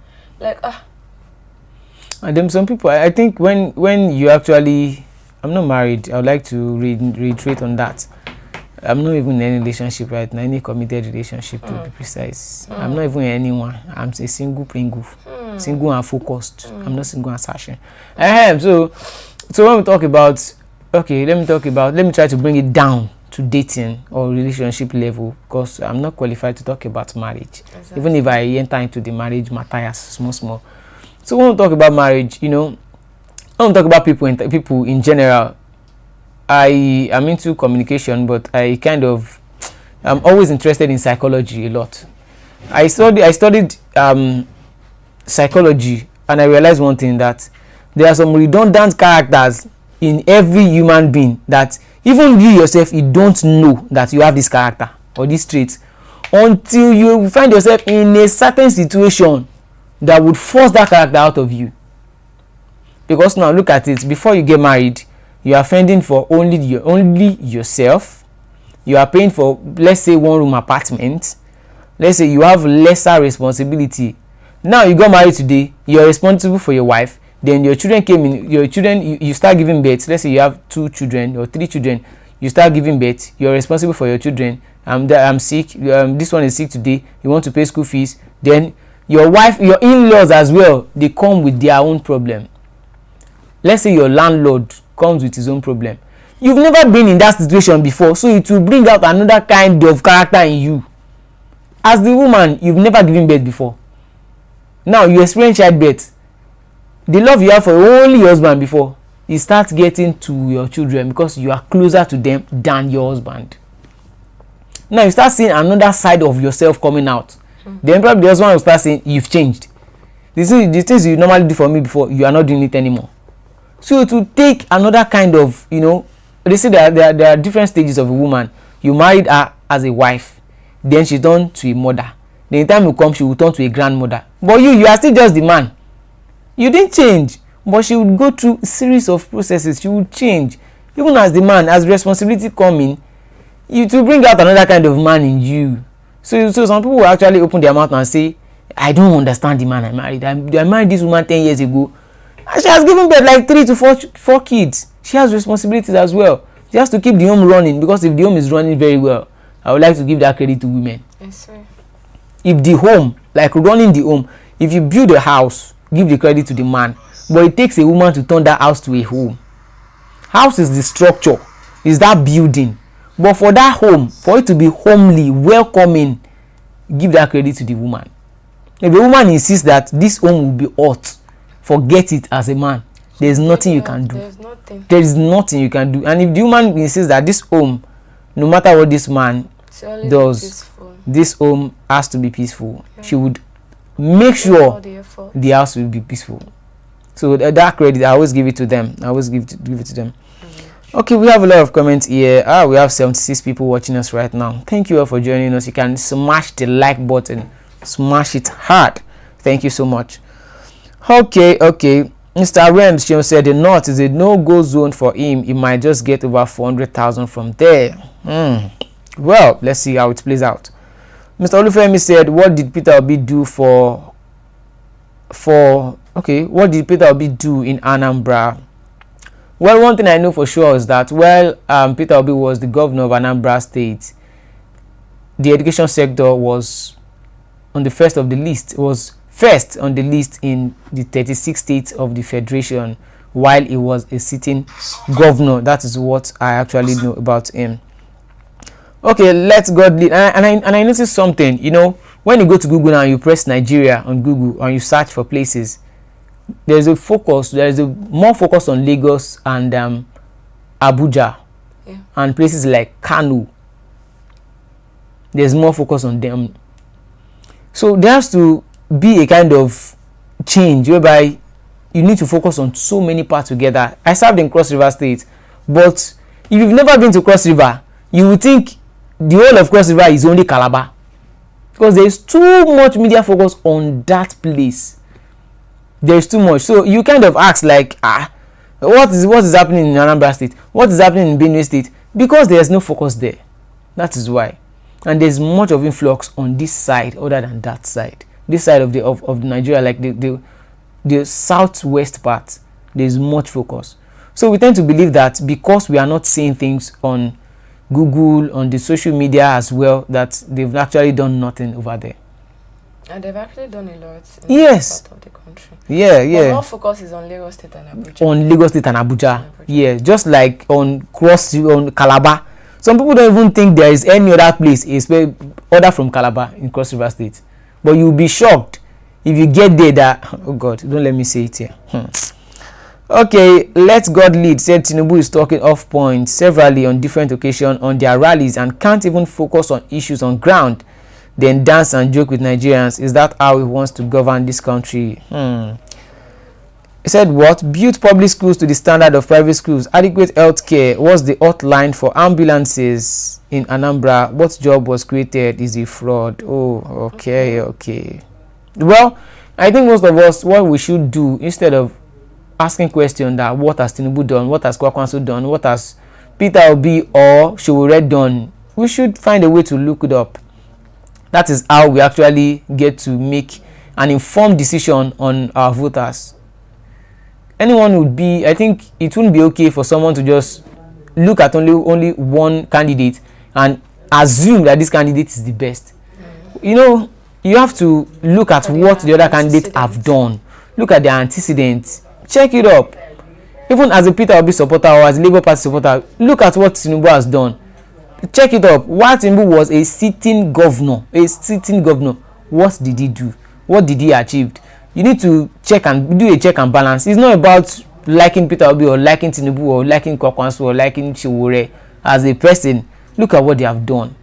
And then some people, I think when you actually, I'm not married, I would like to reiterate on that. I'm not even in any relationship right now, any committed relationship to be precise. I'm not even in anyone. I'm a single pringle, single and focused. I'm not single and searching. So So when we talk about, okay, let me try to bring it down to dating or relationship level, because I'm not qualified to talk about marriage. Exactly. Even if I enter into the marriage matters small. So when we talk about marriage, you know, when we talk about people in general, I am into communication, but I'm always interested in psychology a lot. I studied psychology, and I realized one thing, that there are some redundant characters in every human being that even you yourself, you don't know that you have this character or this trait until you find yourself in a certain situation that would force that character out of you. Because now look at it, before you get married, you are fending for only yourself. You are paying for, let's say, 1-room apartment. Let's say you have lesser responsibility. Now you got married today, you're responsible for your wife. Then your children came in, you start giving birth. Let's say you have 2 children or 3 children, you start giving birth, you're responsible for your children. I'm sick, this one is sick today, you want to pay school fees. Then your wife, your in-laws as well, they come with their own problem. Let's say your landlord comes with his own problem. You've never been in that situation before, so it will bring out another kind of character in you. As the woman, you've never given birth before. Now you experience childbirth. The love you have for only your husband before, you start getting to your children because you are closer to them than your husband. Now you start seeing another side of yourself coming out. Then probably the husband will start saying, you've changed. The things you normally do for me before, you are not doing it anymore. So it will take another kind of, you know, they say there are different stages of a woman. You married her as a wife, then she turned to a mother. Then the time will come, she will turn to a grandmother. But you are still just the man. You didn't change, but she would go through a series of processes. She would change. Even as the man, as responsibility coming, it will bring out another kind of man in you. So some people will actually open their mouth and say, I don't understand the man I married. I married this woman 10 years ago. And she has given birth like 3 to 4 kids. She has responsibilities as well. She has to keep the home running, because if the home is running very well, I would like to give that credit to women. Yes, sir. If the home, like running the home, if you build a house, give the credit to the man. But it takes a woman to turn that house to a home. House is the structure, is that building. But for that home, for it to be homely, welcoming, give that credit to the woman. If the woman insists that this home will be hot, forget it as a man. There is nothing you can do. There is nothing you can do. And if the woman insists that this home, no matter what this man does, this home has to be peaceful, she would make sure the house will be peaceful. So that credit, I always give it to them. I always give it to them. Okay, we have a lot of comments here. We have 76 people watching us right now. Thank you all for joining us. You can smash the like button, smash it hard. Thank you so much. Okay. Mr. Rem said the north is a no-go zone for him. He might just get over 400,000 from there. Well, let's see how it plays out. Mr. Olufemi said, what did Peter Obi do what did Peter Obi do in Anambra? Well, one thing I know for sure is that Peter Obi was the governor of Anambra State, the education sector was on the first of the list. It was first on the list in the 36 states of the federation while he was a sitting governor. That is what I actually know about him. Okay, let's God lead. And I noticed something, you know, when you go to Google now, you press Nigeria on Google and you search for places, there is a more focus on Lagos and Abuja, and places like Kano. There's more focus on them. So there has to be a kind of change whereby you need to focus on so many parts together. I served in Cross River State, but if you've never been to Cross River, you would think the whole of Cross River is only Calabar, because there is too much media focus on that place. There is too much. So you kind of ask like, what is happening in Anambra State? What is happening in Benue State? Because there is no focus there. That is why. And there's much of influx on this side other than that side. This side of the Nigeria, like the southwest part, there's much focus. So we tend to believe that because we are not seeing things on Google, on the social media as well, that they've actually done nothing over there. And they've actually done a lot in that part of the country. Yeah. But more focus is on Lagos State and Abuja. On Lagos State and Abuja. Yeah, just like on Calabar. Some people don't even think there is any other place, other from Calabar in Cross River State. But you'll be shocked if you get there that, oh God, don't let me say it here. Okay, let God lead, said Tinubu is talking off point severally on different occasions on their rallies and can't even focus on issues on ground, then dance and joke with Nigerians. Is that how he wants to govern this country? He said what? Build public schools to the standard of private schools. Adequate health care. What's the hotline for ambulances in Anambra? What job was created? Is a fraud? Oh, okay. Well, I think most of us, what we should do, instead of asking questions that what has Tinubu done, what has Kwakwanso done, what has Peter Obi or Showore done, we should find a way to look it up. That is how we actually get to make an informed decision on our voters. Anyone would be, I think it wouldn't be okay for someone to just look at only one candidate and assume that this candidate is the best. You know, you have to look at what the other candidates have done. Look at their antecedents. Check it up. Even as a Peter Obi supporter or as a Labour Party supporter, look at what Tinubu has done. Check it up. While Tinubu was a sitting governor, what did he do? What did he achieve? You need to check and do a check and balance. It's not about liking Peter Obi or liking Tinubu or liking Kwakwanso or liking Showore as a person. Look at what they have done.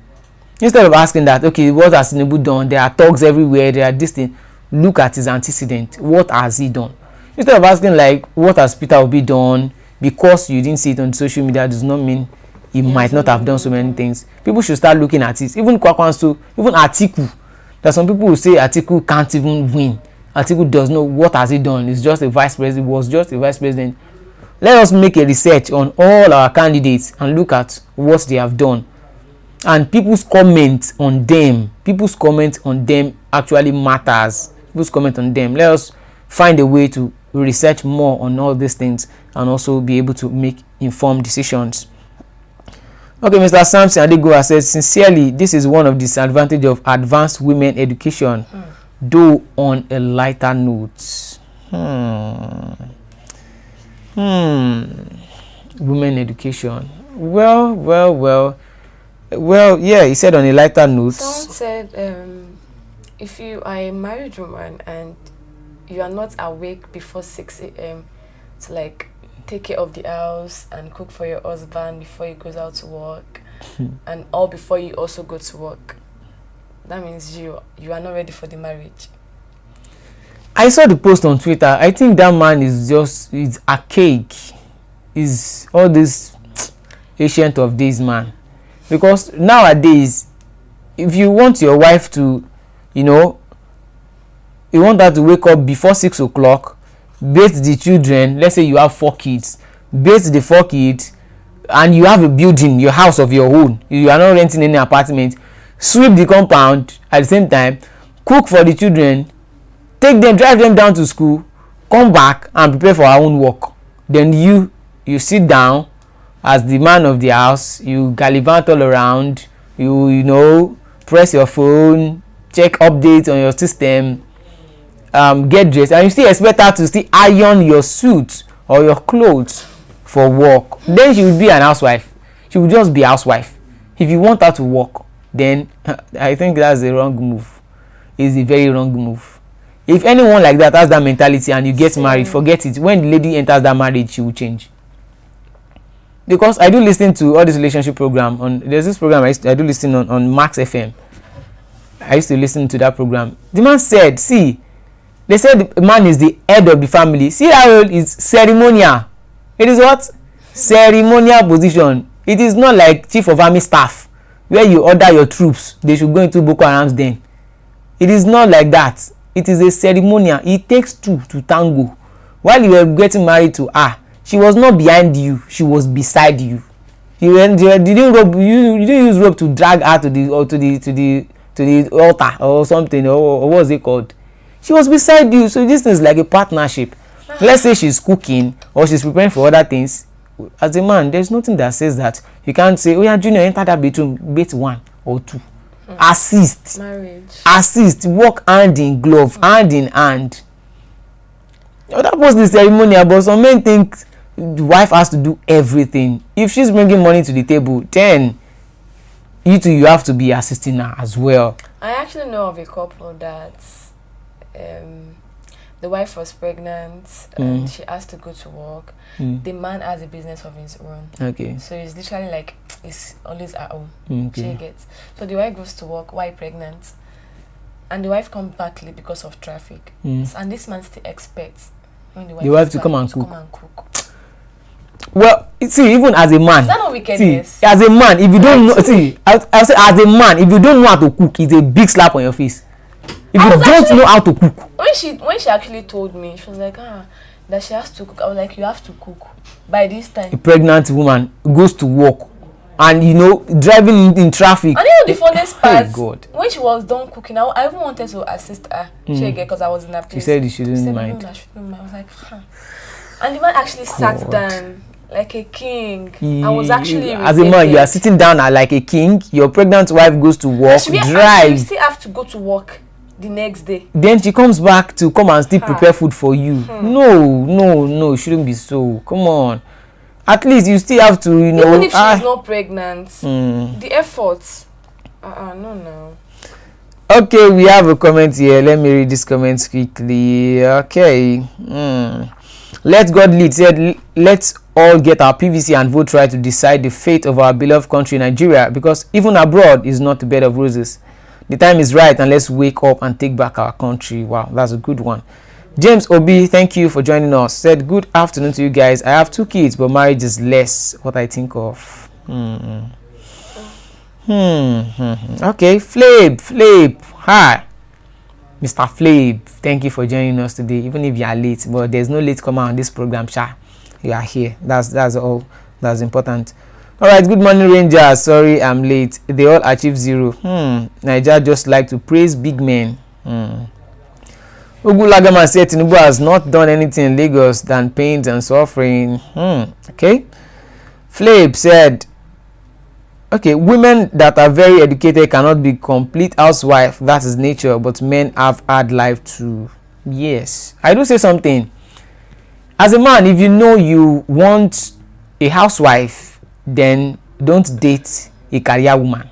Instead of asking that, okay, what has Tinubu done? There are thugs everywhere. There are this thing. Look at his antecedent. What has he done? Instead of asking like, what has Peter Obi done? Because you didn't see it on social media does not mean he might not have done so many things. People should start looking at it. Even Kwakwanso, even Atiku. There are some people who say Atiku can't even win. Atiku does know what has he done. He's just a vice president. Was just a vice president. Let us make a research on all our candidates and look at what they have done. And people's comment on them actually matters. People's comment on them. Let us find a way to research more on all these things and also be able to make informed decisions. Okay, Mr. Samson Adegoa says, sincerely, this is one of the disadvantages of advanced women education, though on a lighter note. Women education. Well, yeah, he said on a lighter note. Someone said, if you are a married woman and you are not awake before 6 a.m. to like take care of the house and cook for your husband before he goes out to work and all before you also go to work, that means you are not ready for the marriage. I saw the post on Twitter. I think that man is archaic. Is all this ancient of days man. Because nowadays, if you want your wife to, you want her to wake up before 6 o'clock, bathe the children, let's say you have 4 kids, bathe the 4 kids, and you have a building, your house of your own, you are not renting any apartment, sweep the compound at the same time, cook for the children, drive them down to school, come back and prepare for our own work. Then you sit down as the man of the house, you gallivant all around, you press your phone, check updates on your system, get dressed, and you still expect her to still iron your suit or your clothes for work. Then she will be an housewife. She will just be a housewife. If you want her to work, then I think that's a wrong move. It's a very wrong move. If anyone like that has that mentality and you get married, forget it. When the lady enters that marriage, she will change. Because I do listen to all this relationship program. There's this program I do listen on Max FM. I used to listen to that program. The man said, they said the man is the head of the family. See, that role is ceremonial. It is what? Ceremonial position. It is not like chief of army staff, where you order your troops, they should go into Boko Haram's den. It is not like that. It is a ceremonial. It takes two to tango. While you were getting married to her, she was not behind you, she was beside you. You didn't use rope to drag her to the altar or something, or what was it called? She was beside you. So this is like a partnership. Let's say she's cooking or she's preparing for other things. As a man, there's nothing that says that you can't say, oh yeah, Junior, enter that bedroom, bait 1 or 2. Assist. Marriage. Assist. Work hand in glove, hand in hand. Other post is ceremonial, but some men think the wife has to do everything. If she's bringing money to the table, then you have to be assisting her as well. I actually know of a couple that the wife was pregnant and she has to go to work. The man has a business of his own. Okay. So it's literally like he's always at home. Okay. She gets. So the wife goes to work while pregnant. And the wife comes back late because of traffic. And this man still expects when the wife to come and cook. Well, see, even as a man, is that not wickedness? As a man, if you don't know, I say as a man, if you don't know how to cook, it's a big slap on your face. If you don't know how to cook. When she actually told me, she was like, that she has to cook. I was like, you have to cook by this time. A pregnant woman goes to work, and driving in traffic. And the funniest part, God. When she was done cooking, I even wanted to assist her. Because I was in that place. She said she didn't mind. No, I shouldn't mind. I was like, And the man actually sat down like a king. I was actually as a man, you are sitting down like a king. Your pregnant wife goes to work, drive. You still have to go to work the next day. Then she comes back to come and still prepare food for you. No, it shouldn't be so. Come on. At least you still have to, Even if she's not pregnant, the efforts. No. Okay, we have a comment here. Let me read this comment quickly. Okay. Let God lead. Said, let's all get our PVC and vote right to decide the fate of our beloved country, Nigeria, because even abroad is not a bed of roses. The time is right, and let's wake up and take back our country. Wow, that's a good one. James Obi, thank you for joining us. Said, good afternoon to you guys. I have 2 kids, but marriage is less what I think of. Okay, Flabe. Hi. Mr. Flabe, thank you for joining us today. Even if you are late, but there's no late comer on this program, Sha. You are here. That's all that's important. Alright, good morning, Rangers. Sorry I'm late. They all achieve 0. Niger just like to praise big men. Ugulagama said Tinubu has not done anything in Lagos than pain and suffering. Okay. Flabe said, okay, women that are very educated cannot be complete housewife. That is nature, but men have hard life too. Yes. I do say something. As a man, if you know you want a housewife, then don't date a career woman.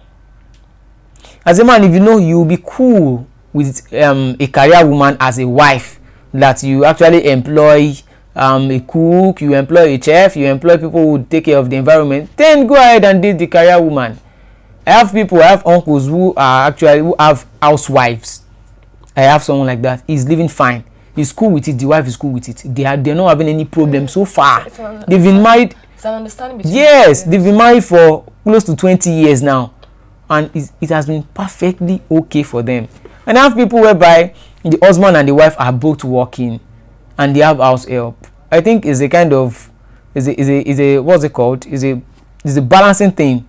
As a man, if you know you will be cool with a career woman as a wife, that you actually employ a cook, you employ a chef, you employ people who take care of the environment, then go ahead and date the career woman. I have uncles who have housewives. I have someone like that. He's living fine. He's cool with it. The wife is cool with it. They're not having any problem so far. They've been married. It's an understanding between yes, they've been married for close to 20 years now, and it has been perfectly okay for them. And I have people whereby the husband and the wife are both working, and they have house help. I think is a kind of is a what's it called? Is a balancing thing,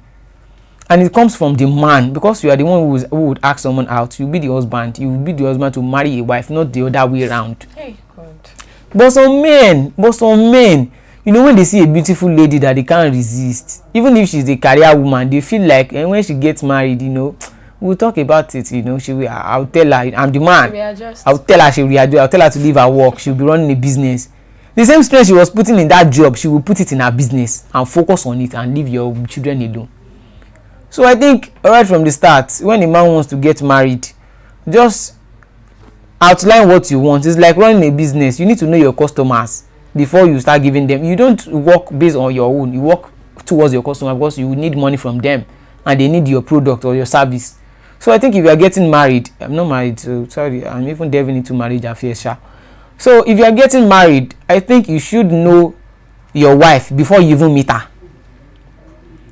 and it comes from the man, because you are the one who would ask someone out. You be the husband. You will be the husband to marry a wife, not the other way around. Hey, God. But some men. When they see a beautiful lady that they can't resist, even if she's a career woman, they feel like, and when she gets married, we'll talk about it. I'll tell her I'm the man. I'll tell her she'll readjust. I'll tell her to leave her work. She'll be running a business. The same strength she was putting in that job, she will put it in her business and focus on it and leave your children alone. So I think right from the start, when a man wants to get married, just outline what you want. It's like running a business. You need to know your customers before you start giving them. You don't work based on your own. You work towards your customer because you need money from them and they need your product or your service. So I think if you are getting married, I'm not married, so sorry, I'm even delving into marriage affairs. So if you are getting married, I think you should know your wife before you even meet her.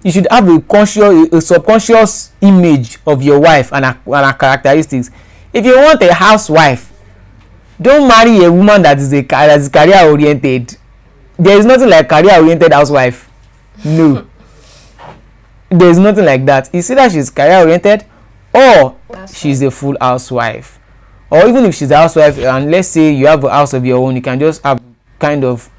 You should have a subconscious image of your wife and her characteristics. If you want a housewife, don't marry a woman that is career oriented. There is nothing like career oriented housewife. No. There is nothing like that. It's either she's career oriented or she's a full housewife. Or even if she's a housewife, and let's say you have a house of your own, you can just have kind of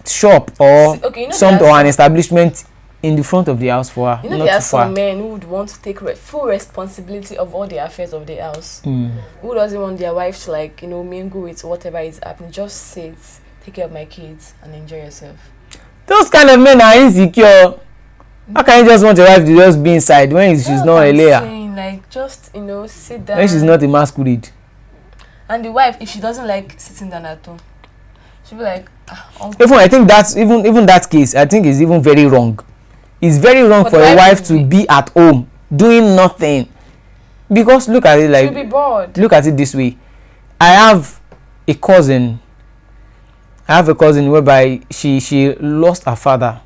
shop or or an establishment in the front of the house for her. You know, there are some men who would want to take full responsibility of all the affairs of the house. Who doesn't want their wife to, like, you know, mingle with whatever is happening? Just sit, take care of my kids, and enjoy yourself. Those kind of men are insecure. How can you just want your wife to just be inside when she's not a layer? Like, just, you know, sit down. When she's not a masquerade. And the wife, if she doesn't like sitting down at home, she'll be like, even I think that's even that case, I think is even very wrong. It's very wrong for a wife to be at home doing nothing. Because look at it like, she'll be bored. Look at it this way. I have a cousin whereby she lost her father.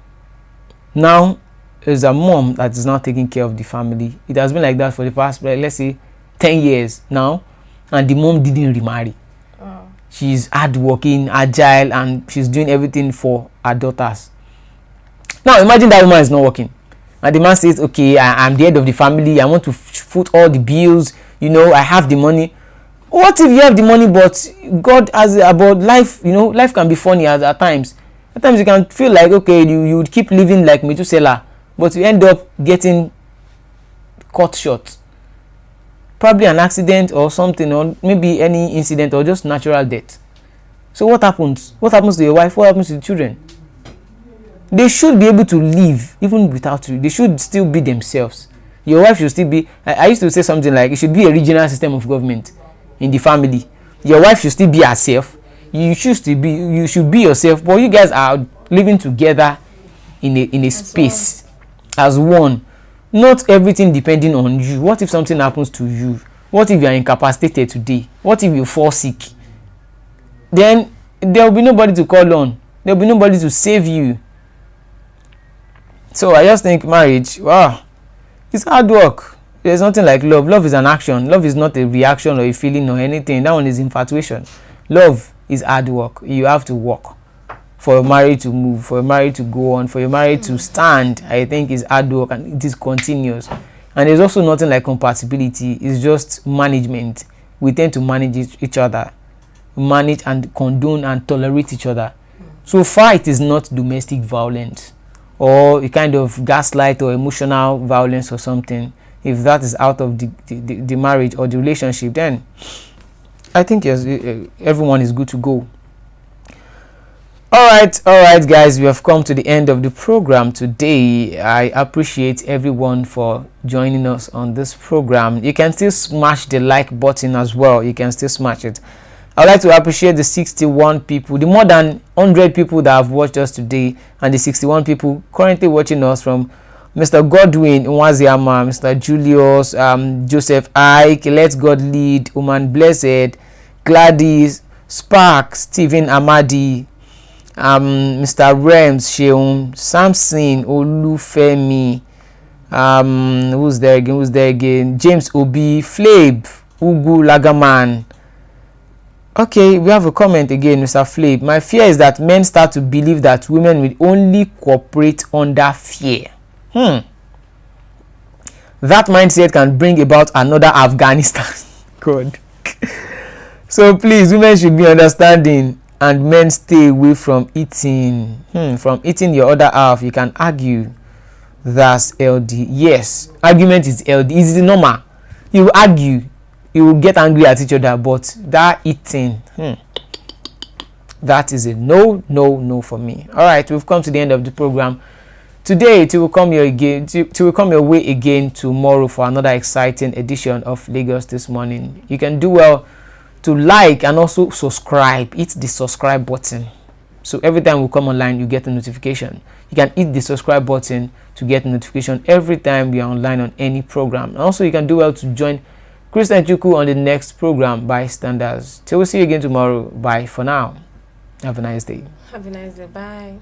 Now there's a mom that is now taking care of the family. It has been like that for the past, let's say, 10 years now, and the mom didn't remarry. She's hardworking, agile, and she's doing everything for her daughters. Now imagine that woman is not working, and the man says, okay, I'm the head of the family, I want to foot all the bills, you know, I have the money. What if you have the money but God has about life, you know, life can be funny at times. At times you can feel like, okay, you would keep living like Methuselah, but you end up getting cut short. Probably an accident or something, or maybe any incident, or just natural death. So what happens? What happens to your wife? What happens to the children? They should be able to live even without you. They should still be themselves. Your wife should still be, I used to say something like, it should be a regional system of government in the family. Your wife should still be herself. You should be yourself, but you guys are living together in a space as one. Not everything depending on you. What if something happens to you? What if you are incapacitated today? What if you fall sick? Then there will be nobody to call on. There will be nobody to save you. So I just think marriage, wow, it's hard work. There's nothing like love. Love is an action. Love is not a reaction or a feeling or anything. That one is infatuation. Love is hard work. You have to work for your marriage to move, for your marriage to go on, for your marriage to stand. I think is hard work, and it is continuous. And there's also nothing like compatibility. It's just management. We tend to manage each other, manage and condone and tolerate each other. So far it is not domestic violence or a kind of gaslight or emotional violence or something. If that is out of the marriage or the relationship, then I think yes, everyone is good to go. All right guys, we have come to the end of the program today. I appreciate everyone for joining us on this program. You can still smash the like button as well. You can still smash it. I would like to appreciate the 61 people, the more than 100 people that have watched us today, and the 61 people currently watching us, from Mr. Godwin Nwaziama, Mr. Julius, Joseph Ike, Let God Lead, Oman Blessed, Gladys, Spark, Stephen Amadi, Mr. Rems, Sheun, Samson, Olufemi, who's there again? James Obi, Flabe, Ugu Lagaman. Okay, we have a comment again, Mr. Flabe. My fear is that men start to believe that women will only cooperate under fear. That mindset can bring about another Afghanistan. Good. So please, women should be understanding, and men stay away from eating. From eating your other half. You can argue that's LD. Yes, argument is LD. It's normal. You argue, you will get angry at each other, but that eating, that is a no for me. All right, we've come to the end of the program. Today, it will come your way again tomorrow for another exciting edition of Lagos This Morning. You can do well to like and also subscribe. Hit the subscribe button, so every time we come online you get a notification. You can hit the subscribe button to get a notification every time we are online on any program. And also you can do well to join Christian Chuku on the next program, by standards. Till we see you again tomorrow. Bye for now. Have a nice day. Have a nice day. Bye.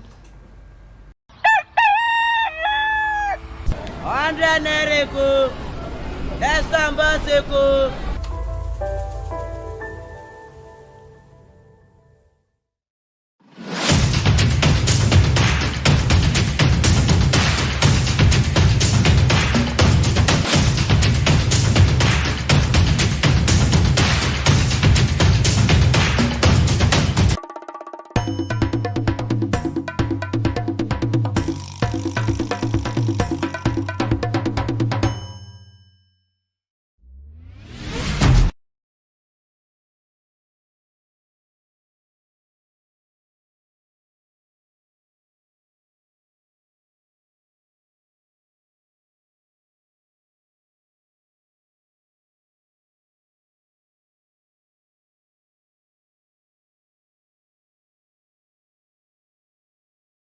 100 naira ko, Esamba seko.